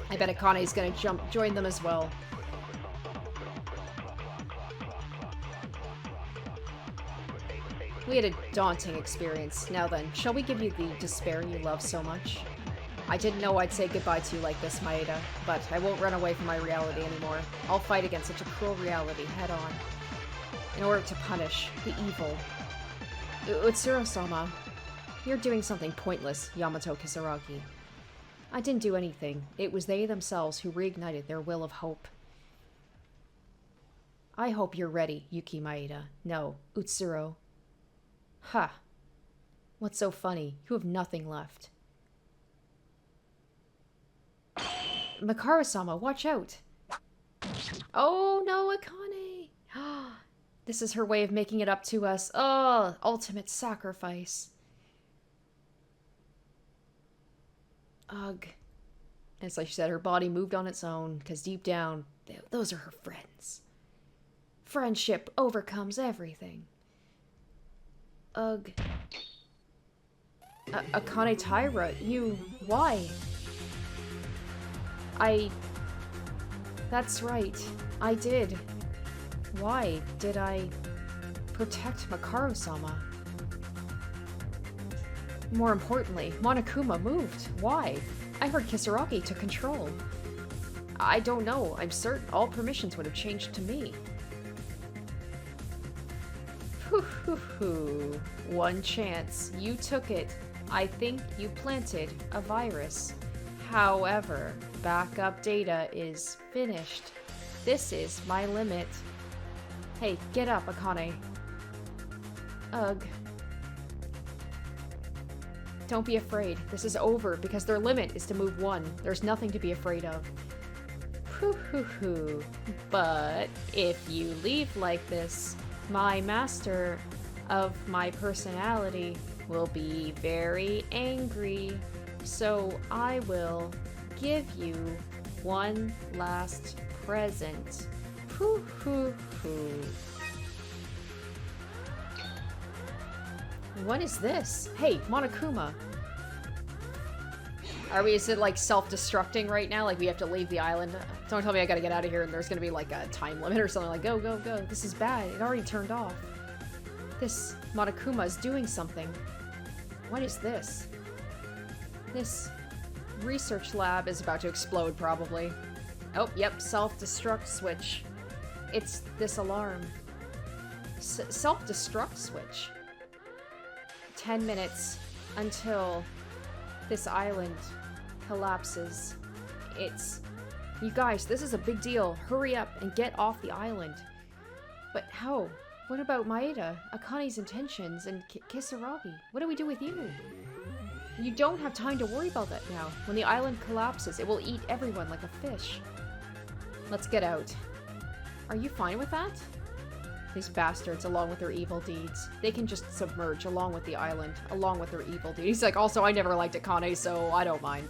I bet Akane's gonna join them as well. We had a daunting experience. Now then, shall we give you the despair you love so much? I didn't know I'd say goodbye to you like this, Maeda, but I won't run away from my reality anymore. I'll fight against such a cruel reality head on. In order to punish the evil. Utsuro-sama, you're doing something pointless, Yamato Kisaragi. I didn't do anything. It was they themselves who reignited their will of hope. I hope you're ready, Yuki Maeda. No, Utsuro. Ha. What's so funny? You have nothing left. Makaru-sama, watch out! Oh no, Akane! This is her way of making it up to us. Oh, ultimate sacrifice. Ugh. It's like she said, her body moved on its own, because deep down, those are her friends. Friendship overcomes everything. Ugh. Akane Taira, you... why? That's right. I did. Why did I protect Makaru-sama? More importantly, Monokuma moved. Why? I heard Kisaragi took control. I don't know. I'm certain all permissions would have changed to me. One chance. You took it. I think you planted a virus. However, backup data is finished. This is my limit. Hey, get up, Akane. Ugh. Don't be afraid. This is over because their limit is to move one. There's nothing to be afraid of. But if you leave like this, my master of my personality will be very angry. So I will give you one last present. What is this? Hey, Monokuma. Is it like self-destructing right now? Like we have to leave the island? Don't tell me I gotta get out of here and there's gonna be like a time limit or something like go, go, go. This is bad. It already turned off. This Monokuma is doing something. What is this? This research lab is about to explode, probably. Oh, yep, self-destruct switch. It's this alarm. Self-destruct switch. 10 minutes until this island collapses. You guys, this is a big deal. Hurry up and get off the island. But how? What about Maeda, Akane's intentions, and Kisaragi? What do we do with you? You don't have time to worry about that now. When the island collapses, it will eat everyone like a fish. Let's get out. Are you fine with that? These bastards, along with their evil deeds. They can just submerge along with the island, along with their evil deeds. He's like, also, I never liked Akane, so I don't mind.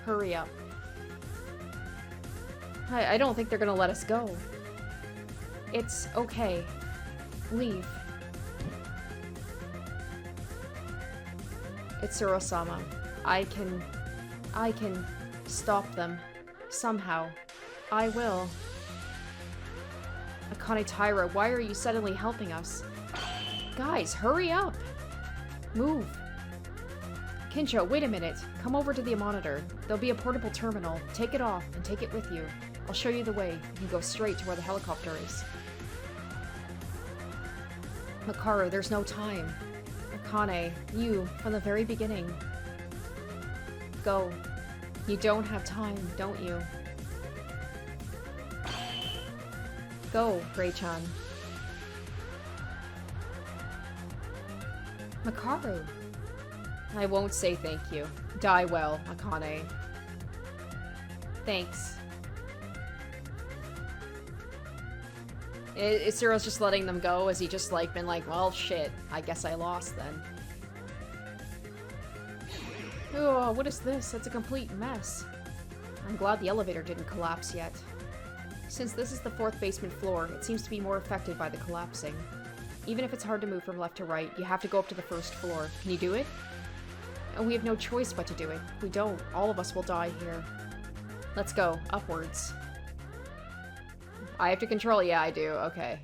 Hurry up. I don't think they're gonna let us go. It's okay. Leave. It's Itsuro-sama. I can stop them. Somehow. I will. Akane Taira, why are you suddenly helping us? Guys, hurry up! Move. Kincho, wait a minute. Come over to the monitor. There'll be a portable terminal. Take it off and take it with you. I'll show you the way. You can go straight to where the helicopter is. Makaru, there's no time. Akane, you, from the very beginning. Go. You don't have time, don't you? Go, Rei-chan. Makaru. I won't say thank you. Die well, Akane. Thanks. Itsuro's just letting them go as he just like been like, well, shit. I guess I lost then. Oh, what is this? It's a complete mess. I'm glad the elevator didn't collapse yet. Since this is the 4th basement floor, it seems to be more affected by the collapsing. Even if it's hard to move from left to right, you have to go up to the 1st floor. Can you do it? And we have no choice but to do it. If we don't, all of us will die here. Let's go. Upwards. I have to control? Yeah, I do. Okay.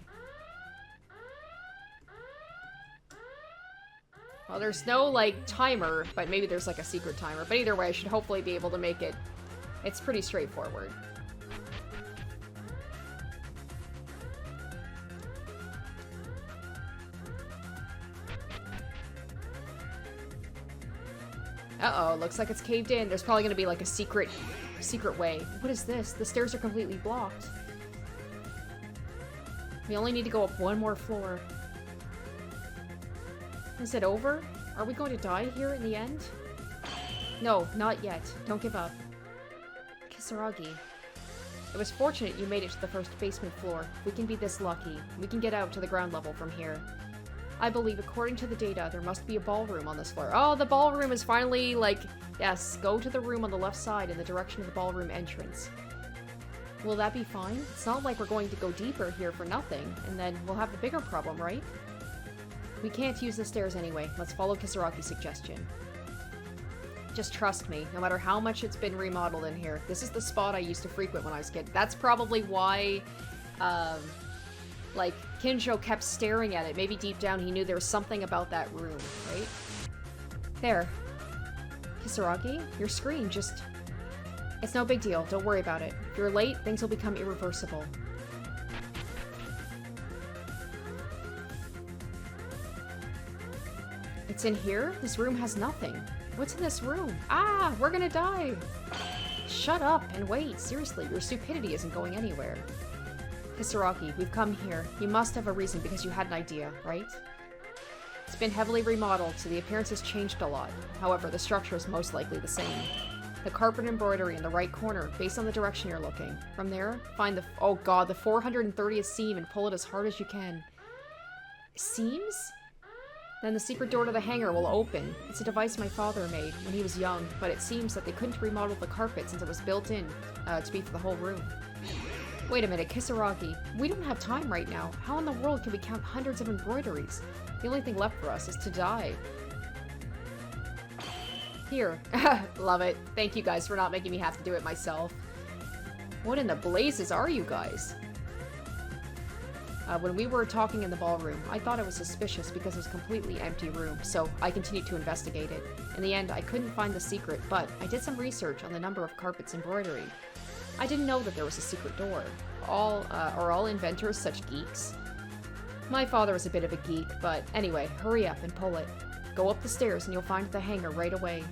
Well, there's no, like, timer, but maybe there's, like, a secret timer. But either way, I should hopefully be able to make it. It's pretty straightforward. Uh-oh, looks like it's caved in. There's probably gonna be, like, a secret way. What is this? The stairs are completely blocked. We only need to go up one more floor. Is it over? Are we going to die here in the end? No, not yet. Don't give up. Kisaragi. It was fortunate you made it to the 1st basement floor. If we can be this lucky, we can get out to the ground level from here. I believe, according to the data, there must be a ballroom on this floor. Oh, the ballroom is finally, like... Yes, go to the room on the left side in the direction of the ballroom entrance. Will that be fine? It's not like we're going to go deeper here for nothing, and then we'll have the bigger problem, right? We can't use the stairs anyway. Let's follow Kisaragi's suggestion. Just trust me, no matter how much it's been remodeled in here. This is the spot I used to frequent when I was a kid. That's probably why, like, Kinjo kept staring at it. Maybe deep down he knew there was something about that room, right? There. Kisaragi, your screen just... It's no big deal. Don't worry about it. If you're late, things will become irreversible. It's in here? This room has nothing. What's in this room? Ah, we're gonna die! Shut up and wait. Seriously, your stupidity isn't going anywhere. Kisaragi, we've come here. You must have a reason because you had an idea, right? It's been heavily remodeled, so the appearance has changed a lot. However, the structure is most likely the same. The carpet embroidery in the right corner, based on the direction you're looking. From there, find the... Oh god, the 430th seam and pull it as hard as you can. Seams? Then the secret door to the hangar will open. It's a device my father made when he was young, but it seems that they couldn't remodel the carpet since it was built in to be for the whole room. Wait a minute, Kisaragi. We don't have time right now. How in the world can we count hundreds of embroideries? The only thing left for us is to die. Here. Love it. Thank you guys for not making me have to do it myself. What in the blazes are you guys? When we were talking in the ballroom, I thought it was suspicious because it was a completely empty room, so I continued to investigate it. In the end, I couldn't find the secret, but I did some research on the number of carpets embroidery. I didn't know that there was a secret door. Are all inventors such geeks? My father was a bit of a geek, but anyway, hurry up and pull it. Go up the stairs and you'll find the hangar right away.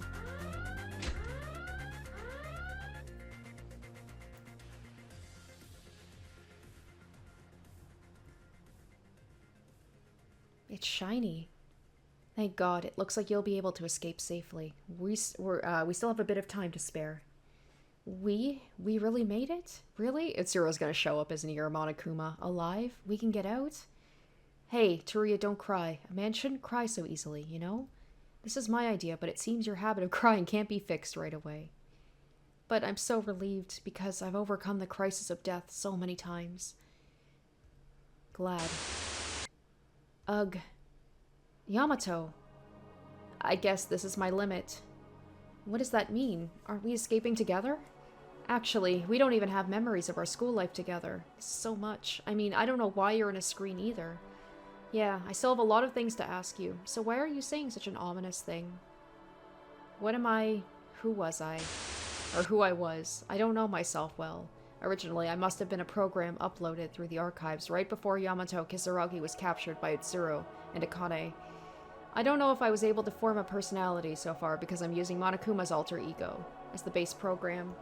It's shiny. Thank God, it looks like you'll be able to escape safely. We still have a bit of time to spare. We really made it? Really? Itsuro's gonna show up as Nier Monokuma. Alive? We can get out? Hey, Turia, don't cry. A man shouldn't cry so easily, you know? This is my idea, but it seems your habit of crying can't be fixed right away. But I'm so relieved because I've overcome the crisis of death so many times. Glad. Ugh. Yamato. I guess this is my limit. What does that mean? Aren't we escaping together? Actually, we don't even have memories of our school life together. So much. I mean, I don't know why you're in a screen either. Yeah, I still have a lot of things to ask you, so why are you saying such an ominous thing? What am I? Who was I? Or who I was. I don't know myself well. Originally, I must have been a program uploaded through the archives right before Yamato Kisaragi was captured by Utsuro and Akane. I don't know if I was able to form a personality so far because I'm using Monokuma's alter ego as the base program.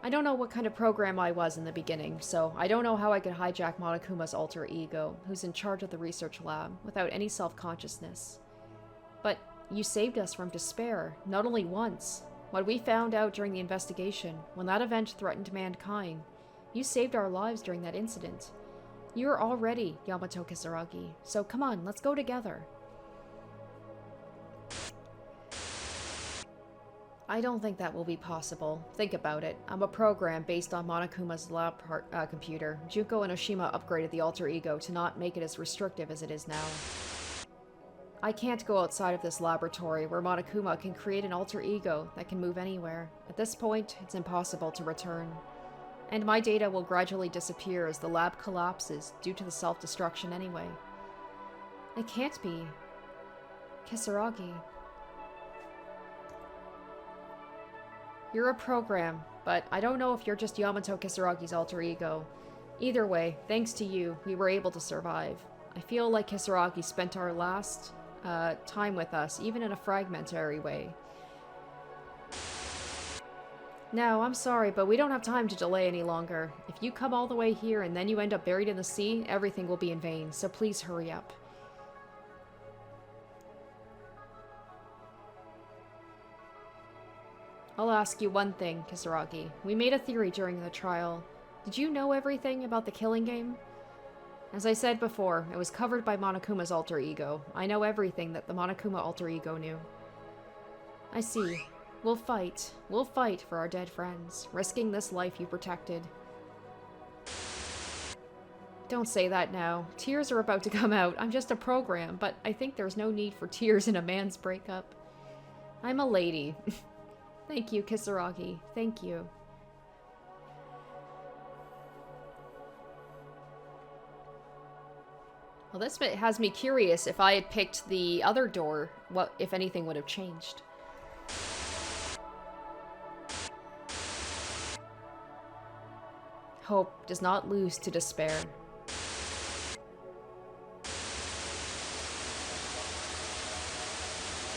I don't know what kind of program I was in the beginning, so I don't know how I could hijack Monokuma's alter ego, who's in charge of the research lab, without any self-consciousness. But you saved us from despair, not only once. What we found out during the investigation, when that event threatened mankind, you saved our lives during that incident. You are all ready, Yamato Kisaragi, so come on, let's go together. I don't think that will be possible. Think about it. I'm a program based on Monokuma's lab computer. Junko and Oshima upgraded the alter ego to not make it as restrictive as it is now. I can't go outside of this laboratory where Monokuma can create an alter ego that can move anywhere. At this point, it's impossible to return. And my data will gradually disappear as the lab collapses due to the self-destruction anyway. It can't be. Kisaragi. You're a program, but I don't know if you're just Yamato Kisaragi's alter ego. Either way, thanks to you, we were able to survive. I feel like Kisaragi spent our last time with us, even in a fragmentary way. No, I'm sorry, but we don't have time to delay any longer. If you come all the way here and then you end up buried in the sea, everything will be in vain, so please hurry up. I'll ask you one thing, Kisaragi. We made a theory during the trial. Did you know everything about the killing game? As I said before, it was covered by Monokuma's alter ego. I know everything that the Monokuma alter ego knew. I see. We'll fight. We'll fight for our dead friends, risking this life you protected. Don't say that now. Tears are about to come out. I'm just a program, but I think there's no need for tears in a man's breakup. I'm a lady. Thank you, Kisaragi. Thank you. Well, this bit has me curious. If I had picked the other door, what, if anything, would have changed? Hope does not lose to despair.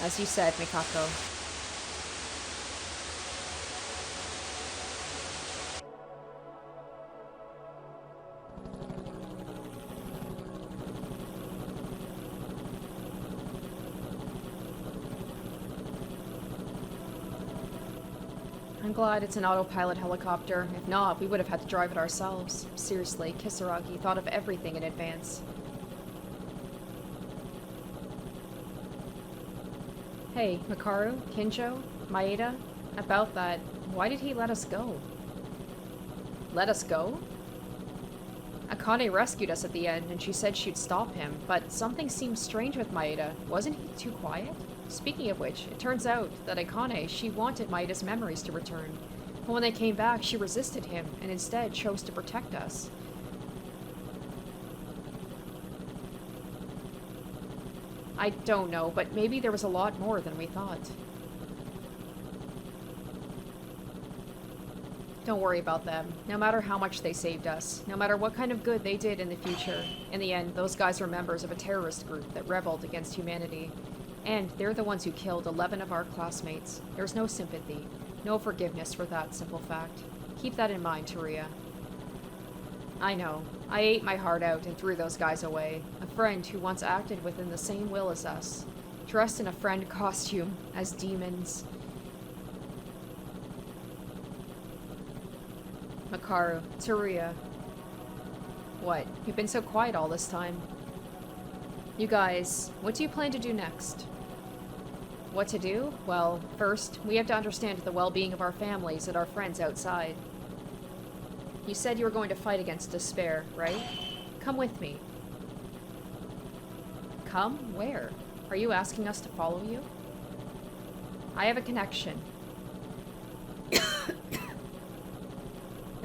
As you said, Mikako. I'm glad it's an autopilot helicopter. If not, we would have had to drive it ourselves. Seriously, Kisaragi thought of everything in advance. Hey, Makaru, Kinjo, Maeda, about that, why did he let us go? Let us go? Akane rescued us at the end, and she said she'd stop him, but something seemed strange with Maeda. Wasn't he too quiet? Speaking of which, it turns out that Akane, she wanted Maeda's memories to return. But when they came back, she resisted him, and instead chose to protect us. I don't know, but maybe there was a lot more than we thought. Don't worry about them. No matter how much they saved us, no matter what kind of good they did in the future, in the end, those guys were members of a terrorist group that rebelled against humanity. And they're the ones who killed 11 of our classmates. There's no sympathy, no forgiveness for that simple fact. Keep that in mind, Turia. I know. I ate my heart out and threw those guys away. A friend who once acted within the same will as us. Dressed in a friend costume, as demons. Makaru, Turia. What? You've been so quiet all this time. You guys, what do you plan to do next? What to do? Well, first, we have to understand the well-being of our families and our friends outside. You said you were going to fight against despair, right? Come with me. Come? Where? Are you asking us to follow you? I have a connection. If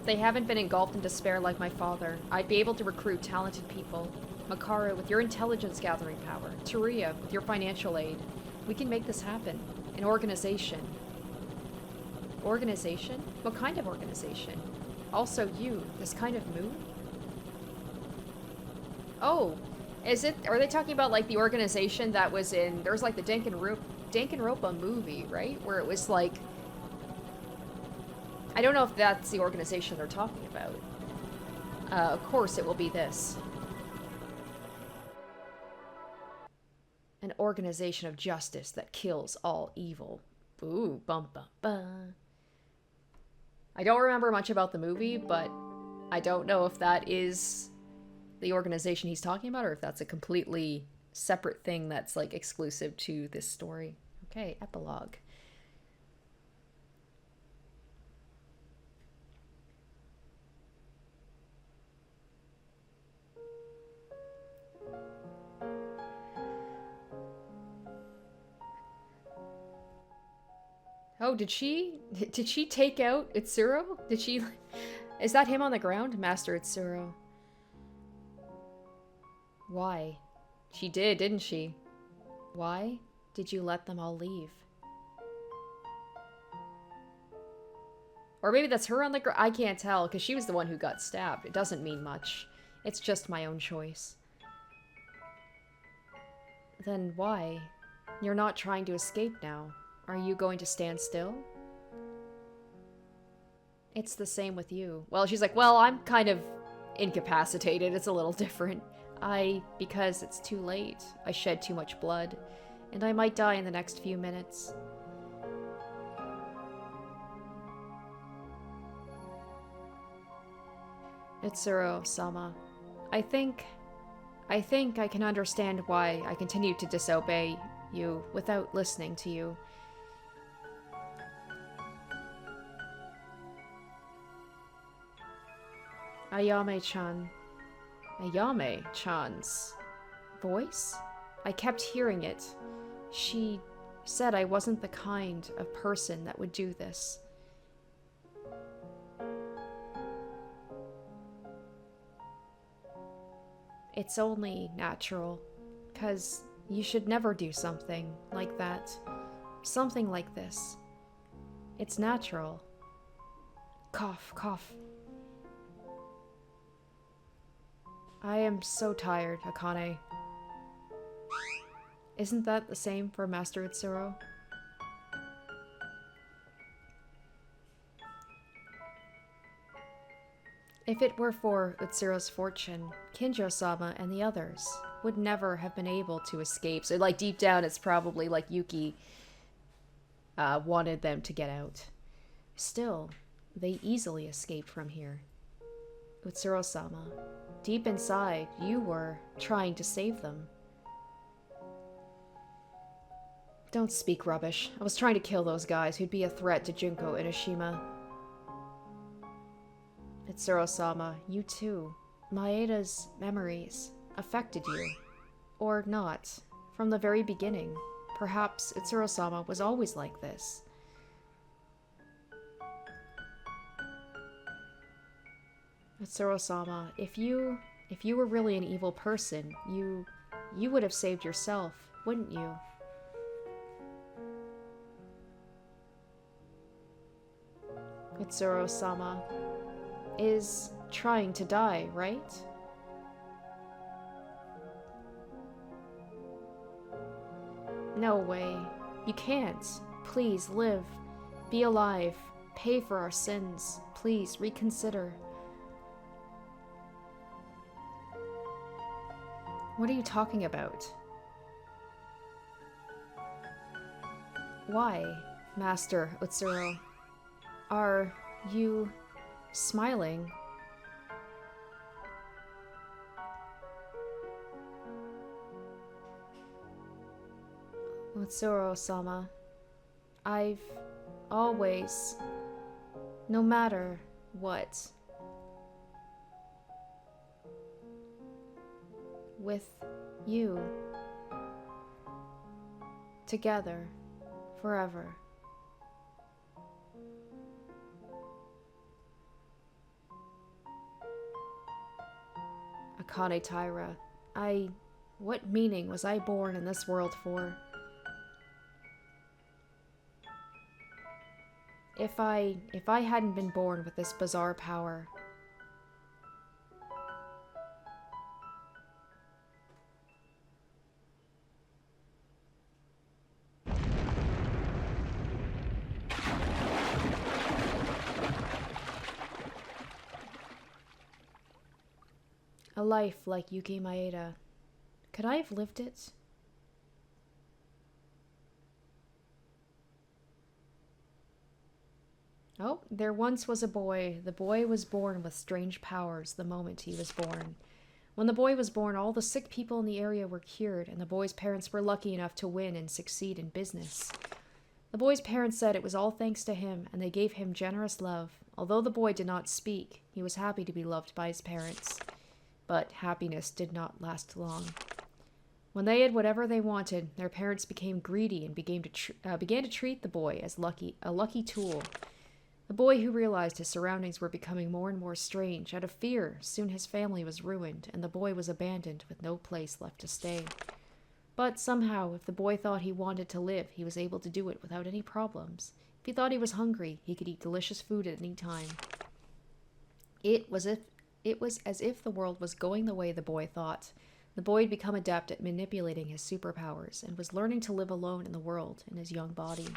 they haven't been engulfed in despair like my father, I'd be able to recruit talented people. Makaru, with your intelligence gathering power. Taria, with your financial aid. We can make this happen. An organization. Organization? What kind of organization? Also you, this kind of mood? Oh, is it, are they talking about like the organization that was in, there's like the Danganronpa movie, right? Where it was like, I don't know if that's the organization they're talking about. Of course it will be this. An organization of justice that kills all evil. Ooh, bum bum bum. I don't remember much about the movie, but I don't know if that is the organization he's talking about or if that's a completely separate thing that's like exclusive to this story. Okay, epilogue. Oh, did she take out Itsuro? Did she... Is that him on the ground? Master Itsuro. Why? She did, didn't she? Why did you let them all leave? Or maybe that's her on the ground. I can't tell, because she was the one who got stabbed. It doesn't mean much. It's just my own choice. Then why? You're not trying to escape now. Are you going to stand still? It's the same with you. Well, she's like, well, I'm kind of incapacitated. It's a little different. Because it's too late. I shed too much blood. And I might die in the next few minutes. Itsuro-sama. I think I can understand why I continue to disobey you without listening to you. Ayame-chan. Ayame-chan's voice? I kept hearing it. She said I wasn't the kind of person that would do this. It's only natural, 'cause you should never do something like that. Something like this. It's natural. Cough, cough. I am so tired, Akane. Isn't that the same for Master Itsuro? If it were for Utsuro's fortune, Kinjo-sama and the others would never have been able to escape. So, like, deep down, it's probably like Yuki wanted them to get out. Still, they easily escaped from here. Utsuro-sama, deep inside, you were trying to save them. Don't speak rubbish. I was trying to kill those guys who'd be a threat to Junko Inoshima. Itsuro-sama, you too. Maeda's memories affected you. Or not. From the very beginning. Perhaps Itsuro-sama was always like this. Itsuro-sama, if you were really an evil person, you would have saved yourself, wouldn't you? Itsuro-sama is trying to die, right? No way. You can't. Please, live. Be alive. Pay for our sins. Please, reconsider. What are you talking about? Why, Master Utsuro? Are you smiling? Matsuro-sama, I've always, no matter what, with you, together, forever. Akane Taira, what meaning was I born in this world for? If I hadn't been born with this bizarre power, a life like Yuki Maeda, could I have lived it? Oh, there once was a boy. The boy was born with strange powers the moment he was born. When the boy was born, all the sick people in the area were cured, and the boy's parents were lucky enough to win and succeed in business. The boy's parents said it was all thanks to him, and they gave him generous love. Although the boy did not speak, he was happy to be loved by his parents. But happiness did not last long. When they had whatever they wanted, their parents became greedy and began to treat the boy as a lucky tool. The boy who realized his surroundings were becoming more and more strange. Out of fear, soon his family was ruined, and the boy was abandoned with no place left to stay. But somehow, if the boy thought he wanted to live, he was able to do it without any problems. If he thought he was hungry, he could eat delicious food at any time. It was as if the world was going the way the boy thought. The boy had become adept at manipulating his superpowers, and was learning to live alone in the world in his young body.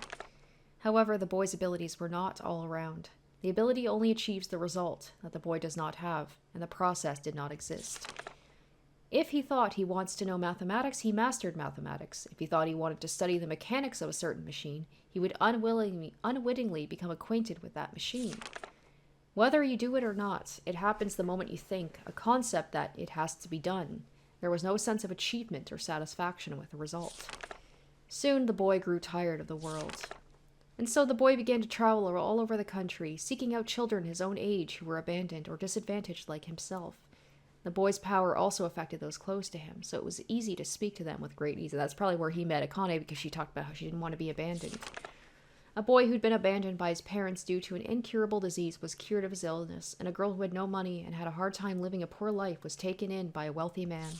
However, the boy's abilities were not all around. The ability only achieves the result that the boy does not have, and the process did not exist. If he thought he wants to know mathematics, he mastered mathematics. If he thought he wanted to study the mechanics of a certain machine, he would unwittingly become acquainted with that machine. Whether you do it or not, it happens the moment you think, a concept that it has to be done. There was no sense of achievement or satisfaction with the result. Soon the boy grew tired of the world. And so the boy began to travel all over the country, seeking out children his own age who were abandoned or disadvantaged like himself. The boy's power also affected those close to him, so it was easy to speak to them with great ease. And that's probably where he met Akane, because she talked about how she didn't want to be abandoned. A boy who'd been abandoned by his parents due to an incurable disease was cured of his illness, and a girl who had no money and had a hard time living a poor life was taken in by a wealthy man.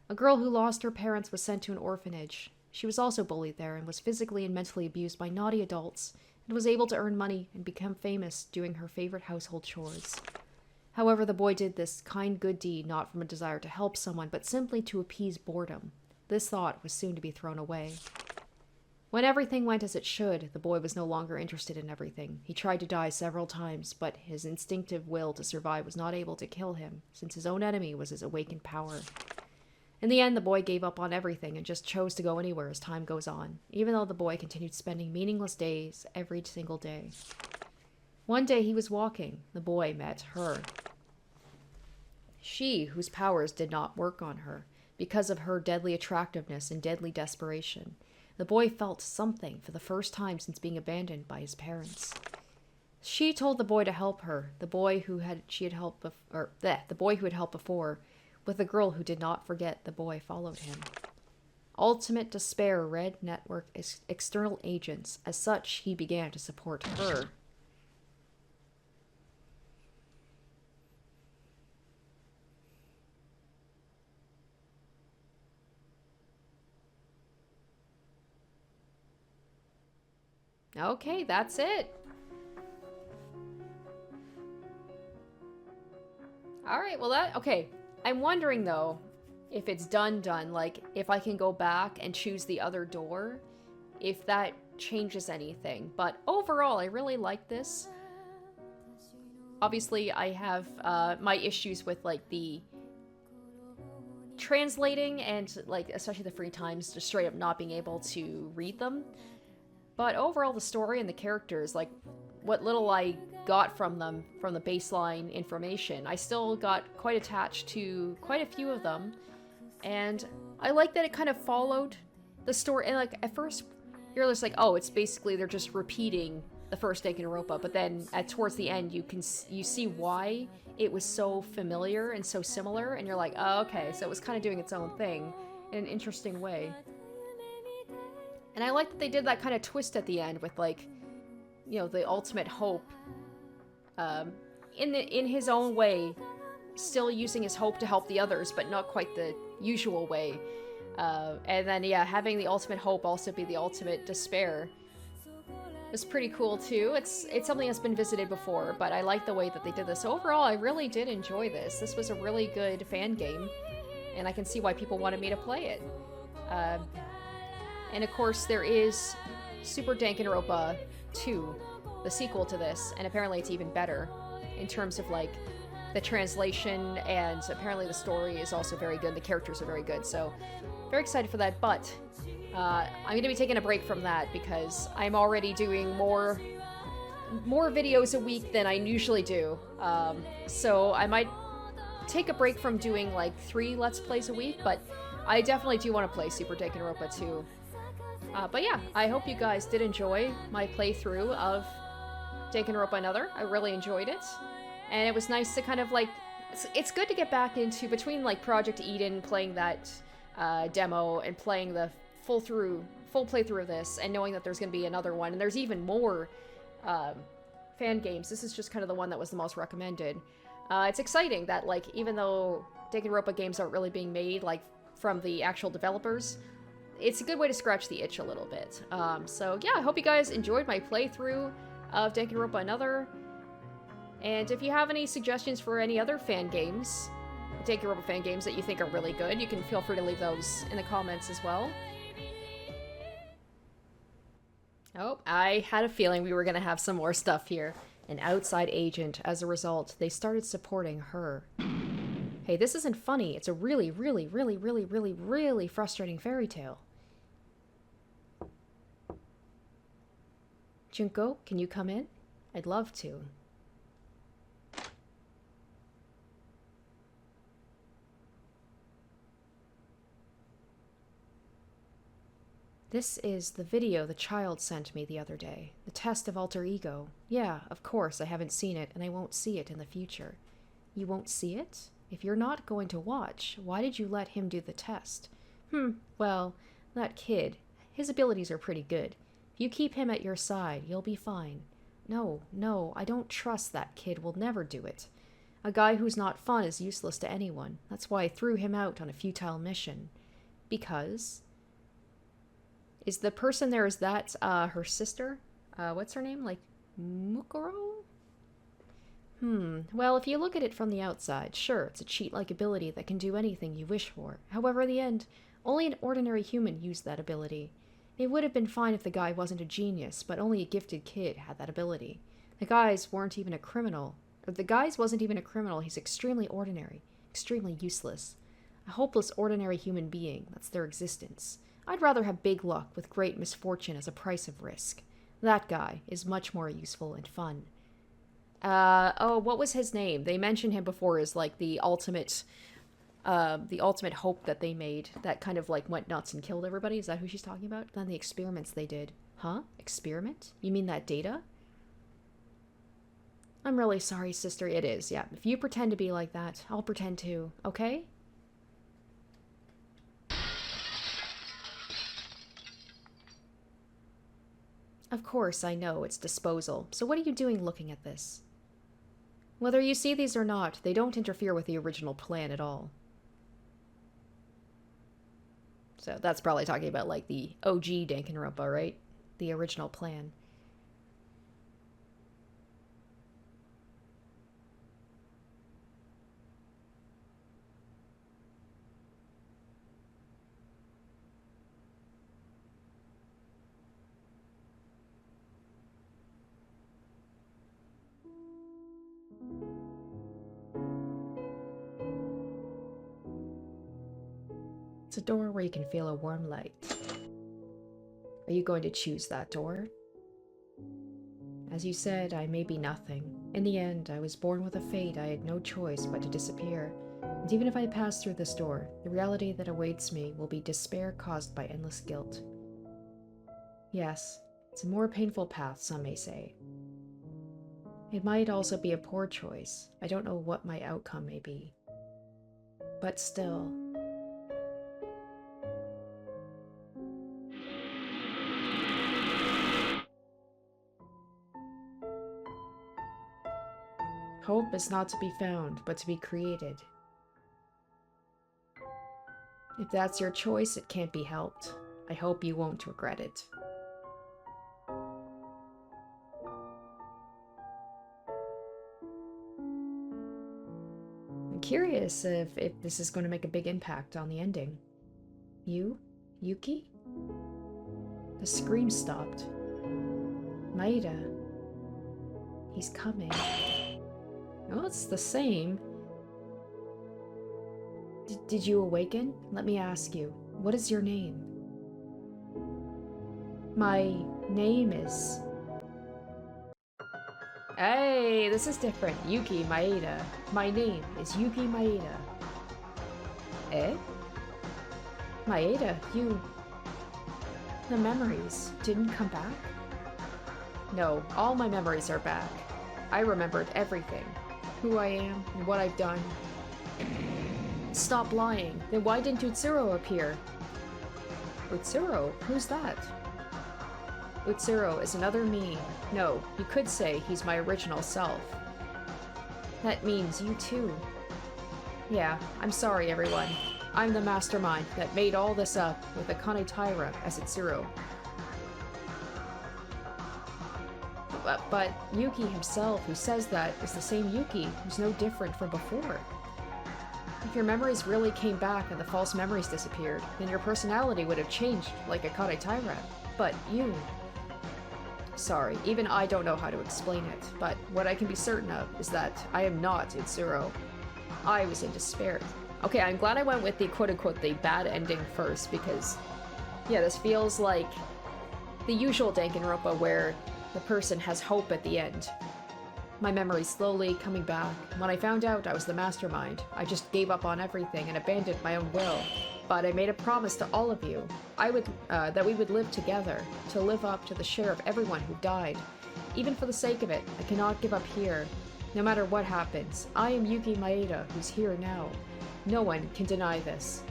A girl who lost her parents was sent to an orphanage. She was also bullied there and was physically and mentally abused by naughty adults, and was able to earn money and become famous doing her favorite household chores. However, the boy did this kind good deed not from a desire to help someone, but simply to appease boredom. This thought was soon to be thrown away. When everything went as it should, the boy was no longer interested in everything. He tried to die several times, but his instinctive will to survive was not able to kill him, since his own enemy was his awakened power. In the end, the boy gave up on everything and just chose to go anywhere as time goes on, even though the boy continued spending meaningless days every single day. One day he was walking. The boy met her. She, whose powers did not work on her, because of her deadly attractiveness and deadly desperation. The boy felt something for the first time since being abandoned by his parents. She told the boy to help her, the boy who had helped before. With the girl who did not forget, the boy followed him. Ultimate Despair Red Network external agents. As such, he began to support her. Okay, that's it. Alright, well okay. I'm wondering, though, if it's done, like, if I can go back and choose the other door, if that changes anything. But overall, I really like this. Obviously, I have my issues with, like, the translating and, like, especially the free times, just straight up not being able to read them. But overall, the story and the characters, like, what little I got from them, from the baseline information, I still got quite attached to quite a few of them. And I like that it kind of followed the story, and like at first you're just like, oh, it's basically they're just repeating the first Danganronpa, but then towards the end you see why it was so familiar and so similar, and you're like, oh, okay, so it was kind of doing its own thing in an interesting way. And I like that they did that kind of twist at the end with, like, you know, the ultimate hope, in his own way, still using his hope to help the others, but not quite the usual way. And then, yeah, having the ultimate hope also be the ultimate despair is pretty cool too. It's something that's been visited before, but I like the way that they did this. Overall, I really did enjoy this. This was a really good fan game, and I can see why people wanted me to play it. And of course, there is Super Danganronpa 2, the sequel to this, and apparently it's even better in terms of, like, the translation, and apparently the story is also very good. The characters are very good, so very excited for that. But I'm going to be taking a break from that because I'm already doing more videos a week than I usually do. So I might take a break from doing like 3 Let's Plays a week, but I definitely do want to play Super Danganronpa 2. But yeah, I hope you guys did enjoy my playthrough of Danganronpa Another. I really enjoyed it. And it was nice to kind of like, it's good to get back into, between like Project Eden, playing that demo, and playing the full playthrough of this, and knowing that there's going to be another one, and there's even more fan games. This is just kind of the one that was the most recommended. It's exciting that, like, even though Danganronpa games aren't really being made like from the actual developers, it's a good way to scratch the itch a little bit. So yeah, I hope you guys enjoyed my playthrough of Danganronpa Another. And if you have any suggestions for any other fan games, Danganronpa fan games that you think are really good, you can feel free to leave those in the comments as well. Oh, I had a feeling we were going to have some more stuff here. An outside agent. As a result, they started supporting her. Hey, this isn't funny. It's a really, really, really, really, really, really frustrating fairy tale. Junko, can you come in? I'd love to. This is the video the child sent me the other day. The test of alter ego. Yeah, of course, I haven't seen it, and I won't see it in the future. You won't see it? If you're not going to watch, why did you let him do the test? Well, that kid, his abilities are pretty good. If you keep him at your side, you'll be fine. No, I don't trust that kid. Will never do it. A guy who's not fun is useless to anyone. That's why I threw him out on a futile mission. Because... Is the person there, is that her sister? What's her name? Like, Mukuro? Well, if you look at it from the outside, sure, it's a cheat-like ability that can do anything you wish for. However, in the end, only an ordinary human used that ability. It would have been fine if the guy wasn't a genius, but only a gifted kid had that ability. The guys weren't even a criminal. Or the guy's wasn't even a criminal, he's extremely ordinary, extremely useless. A hopeless, ordinary human being, that's their existence. I'd rather have big luck with great misfortune as a price of risk. That guy is much more useful and fun. Oh, what was his name? They mentioned him before as, like, the ultimate hope that they made that kind of, like, went nuts and killed everybody. Is that who she's talking about? Then the experiments they did. Huh? Experiment? You mean that data? I'm really sorry, sister. It is, yeah. If you pretend to be like that, I'll pretend too, okay? Of course, I know, it's disposal. So what are you doing looking at this? Whether you see these or not, they don't interfere with the original plan at all. So that's probably talking about, like, the OG Danganronpa, right? The original plan. It's a door where you can feel a warm light. Are you going to choose that door? As you said, I may be nothing, In the end, I was born with a fate I had no choice but to disappear. And even if I pass through this door, the reality that awaits me will be despair caused by endless guilt. Yes, it's a more painful path, some may say. It might also be a poor choice. I don't know what my outcome may be. But still... Hope is not to be found, but to be created. If that's your choice, it can't be helped. I hope you won't regret it. I'm curious if this is going to make a big impact on the ending. You? Yuki? The scream stopped. Maeda. He's coming. Oh, it's the same. Did you awaken? Let me ask you, what is your name? My name is... Hey, this is different. Yuki Maeda. My name is Yuki Maeda. Eh? Maeda, you... The memories didn't come back? No, all my memories are back. I remembered everything. Who I am and what I've done. Stop lying. Then why didn't Utsuro appear? Utsuro? Who's that? Utsuro is another me. No, you could say he's my original self. That means you too. Yeah, I'm sorry everyone. I'm the mastermind that made all this up with Akane Taira as Utsuro. But Yuki himself, who says that, is the same Yuki, who's no different from before. If your memories really came back and the false memories disappeared, then your personality would have changed like Akane Taira. But you... Sorry, even I don't know how to explain it, but what I can be certain of is that I am not Utsuro. I was in despair. Okay, I'm glad I went with the quote-unquote the bad ending first, because... yeah, this feels like the usual Danganronpa where the person has hope at the end. My memory slowly coming back. When I found out I was the mastermind, I just gave up on everything and abandoned my own will. But I made a promise to all of you. That we would live together, to live up to the share of everyone who died. Even for the sake of it, I cannot give up here. No matter what happens, I am Yuki Maeda, who's here now. No one can deny this.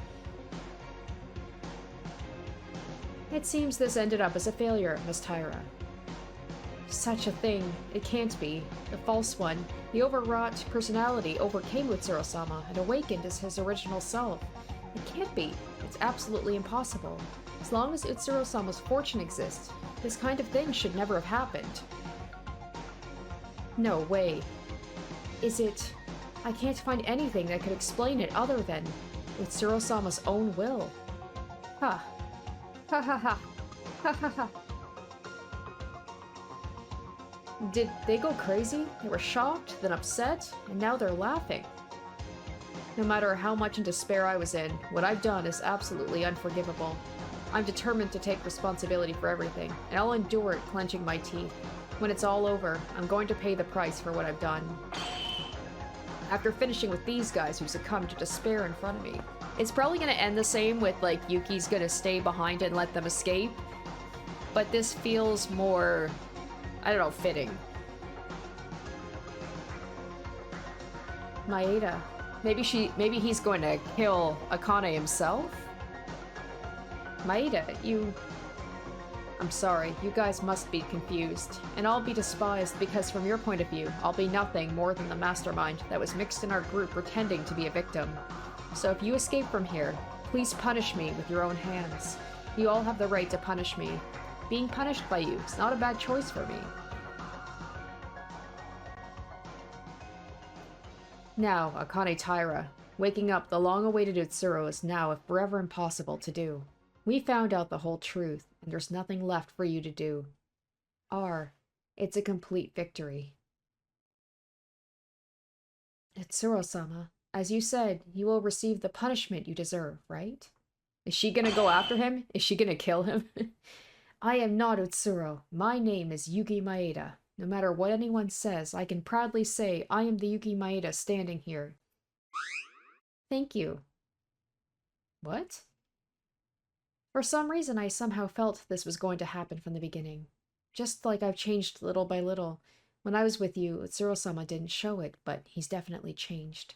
It seems this ended up as a failure, Miss Taira. Such a thing. It can't be. The false one, the overwrought personality overcame Utsuro-sama and awakened as his original self. It can't be. It's absolutely impossible. As long as Utsuro-sama's fortune exists, this kind of thing should never have happened. No way. Is it... I can't find anything that could explain it other than Utsuro-sama's own will. Ha. Ha ha ha. Ha ha ha. Did they go crazy? They were shocked, then upset, and now they're laughing. No matter how much in despair I was in, what I've done is absolutely unforgivable. I'm determined to take responsibility for everything, and I'll endure it clenching my teeth. When it's all over, I'm going to pay the price for what I've done. After finishing with these guys who succumbed to despair in front of me. It's probably gonna end the same with, like, Yuki's gonna stay behind and let them escape. But this feels more... I don't know, fitting. Maeda. Maybe he's going to kill Akane himself? Maeda, you... I'm sorry, you guys must be confused. And I'll be despised because from your point of view, I'll be nothing more than the mastermind that was mixed in our group pretending to be a victim. So if you escape from here, please punish me with your own hands. You all have the right to punish me. Being punished by you is not a bad choice for me. Now, Akane Taira. Waking up the long-awaited Utsuro is now forever impossible to do. We found out the whole truth, and there's nothing left for you to do. It's a complete victory. Utsuro-sama, as you said, you will receive the punishment you deserve, right? Is she gonna go after him? Is she gonna kill him? I am not Utsuro. My name is Yuki Maeda. No matter what anyone says, I can proudly say I am the Yuki Maeda standing here. Thank you. What? For some reason, I somehow felt this was going to happen from the beginning. Just like I've changed little by little. When I was with you, Utsuro-sama didn't show it, but he's definitely changed.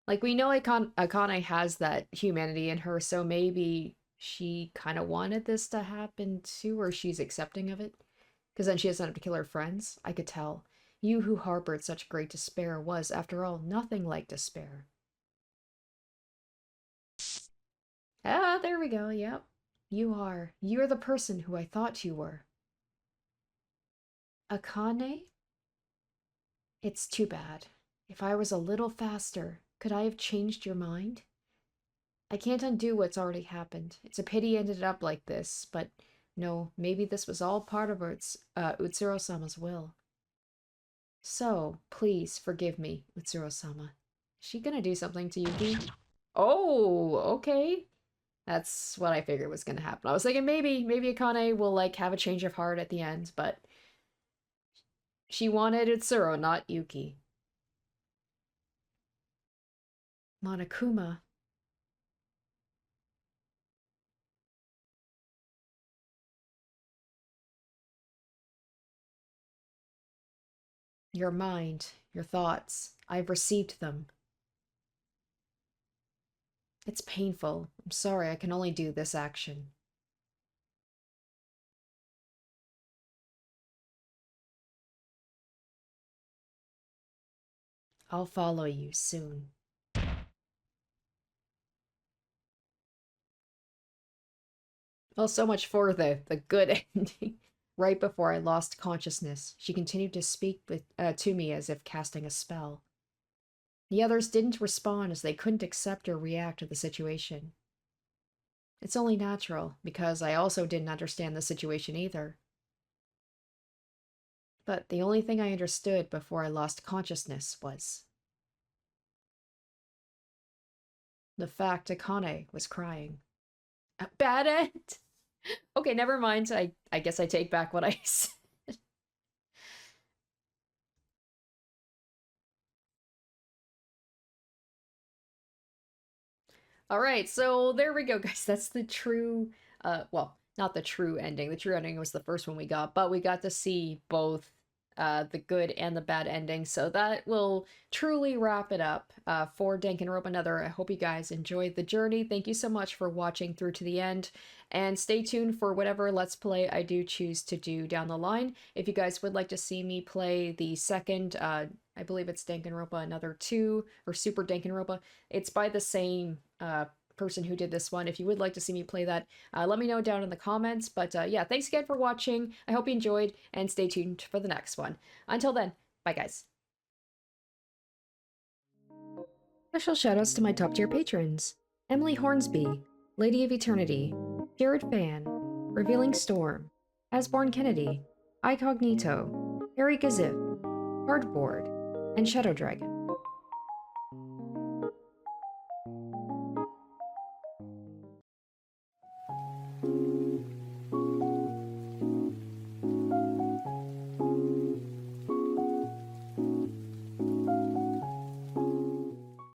Like, we know Akane has that humanity in her, so maybe she kind of wanted this to happen too, or she's accepting of it. Because then she doesn't have to kill her friends. I could tell. You who harbored such great despair was, after all, nothing like despair. Ah, there we go, yep. You are. You're the person who I thought you were. Akane? It's too bad. If I was a little faster, could I have changed your mind? I can't undo what's already happened. It's a pity it ended up like this, but no, maybe this was all part of Utsuro-sama's will. So, please forgive me, Utsuro-sama. Is she gonna do something to Yuki? Oh, okay. That's what I figured was gonna happen. I was thinking maybe Akane will, like, have a change of heart at the end, but she wanted Utsuro, not Yuki. Monokuma. Your mind, your thoughts, I've received them. It's painful. I'm sorry, I can only do this action. I'll follow you soon. Well, so much for the good ending. Right before I lost consciousness, she continued to speak to me as if casting a spell. The others didn't respond as they couldn't accept or react to the situation. It's only natural, because I also didn't understand the situation either. But the only thing I understood before I lost consciousness was the fact Akane was crying. A bad end? Okay, never mind. I guess I take back what I said. All right, so there we go, guys. That's the true, well, not the true ending. The true ending was the first one we got, but we got to see both the good and the bad ending. So that will truly wrap it up for Danganronpa Another. I hope you guys enjoyed the journey. Thank you so much for watching through to the end. And stay tuned for whatever Let's Play I do choose to do down the line. If you guys would like to see me play the second, I believe it's Danganronpa Another 2, or Super Danganronpa. It's by the same person who did this one. If you would like to see me play that, let me know down in the comments. But yeah, thanks again for watching. I hope you enjoyed, and stay tuned for the next one. Until then, bye guys. Special shoutouts to my top tier patrons: Emily Hornsby, Lady of Eternity, Jared Fan, Revealing Storm, Asborn Kennedy, Icognito, Harry Gazif, Cardboard, and Shadow Dragon.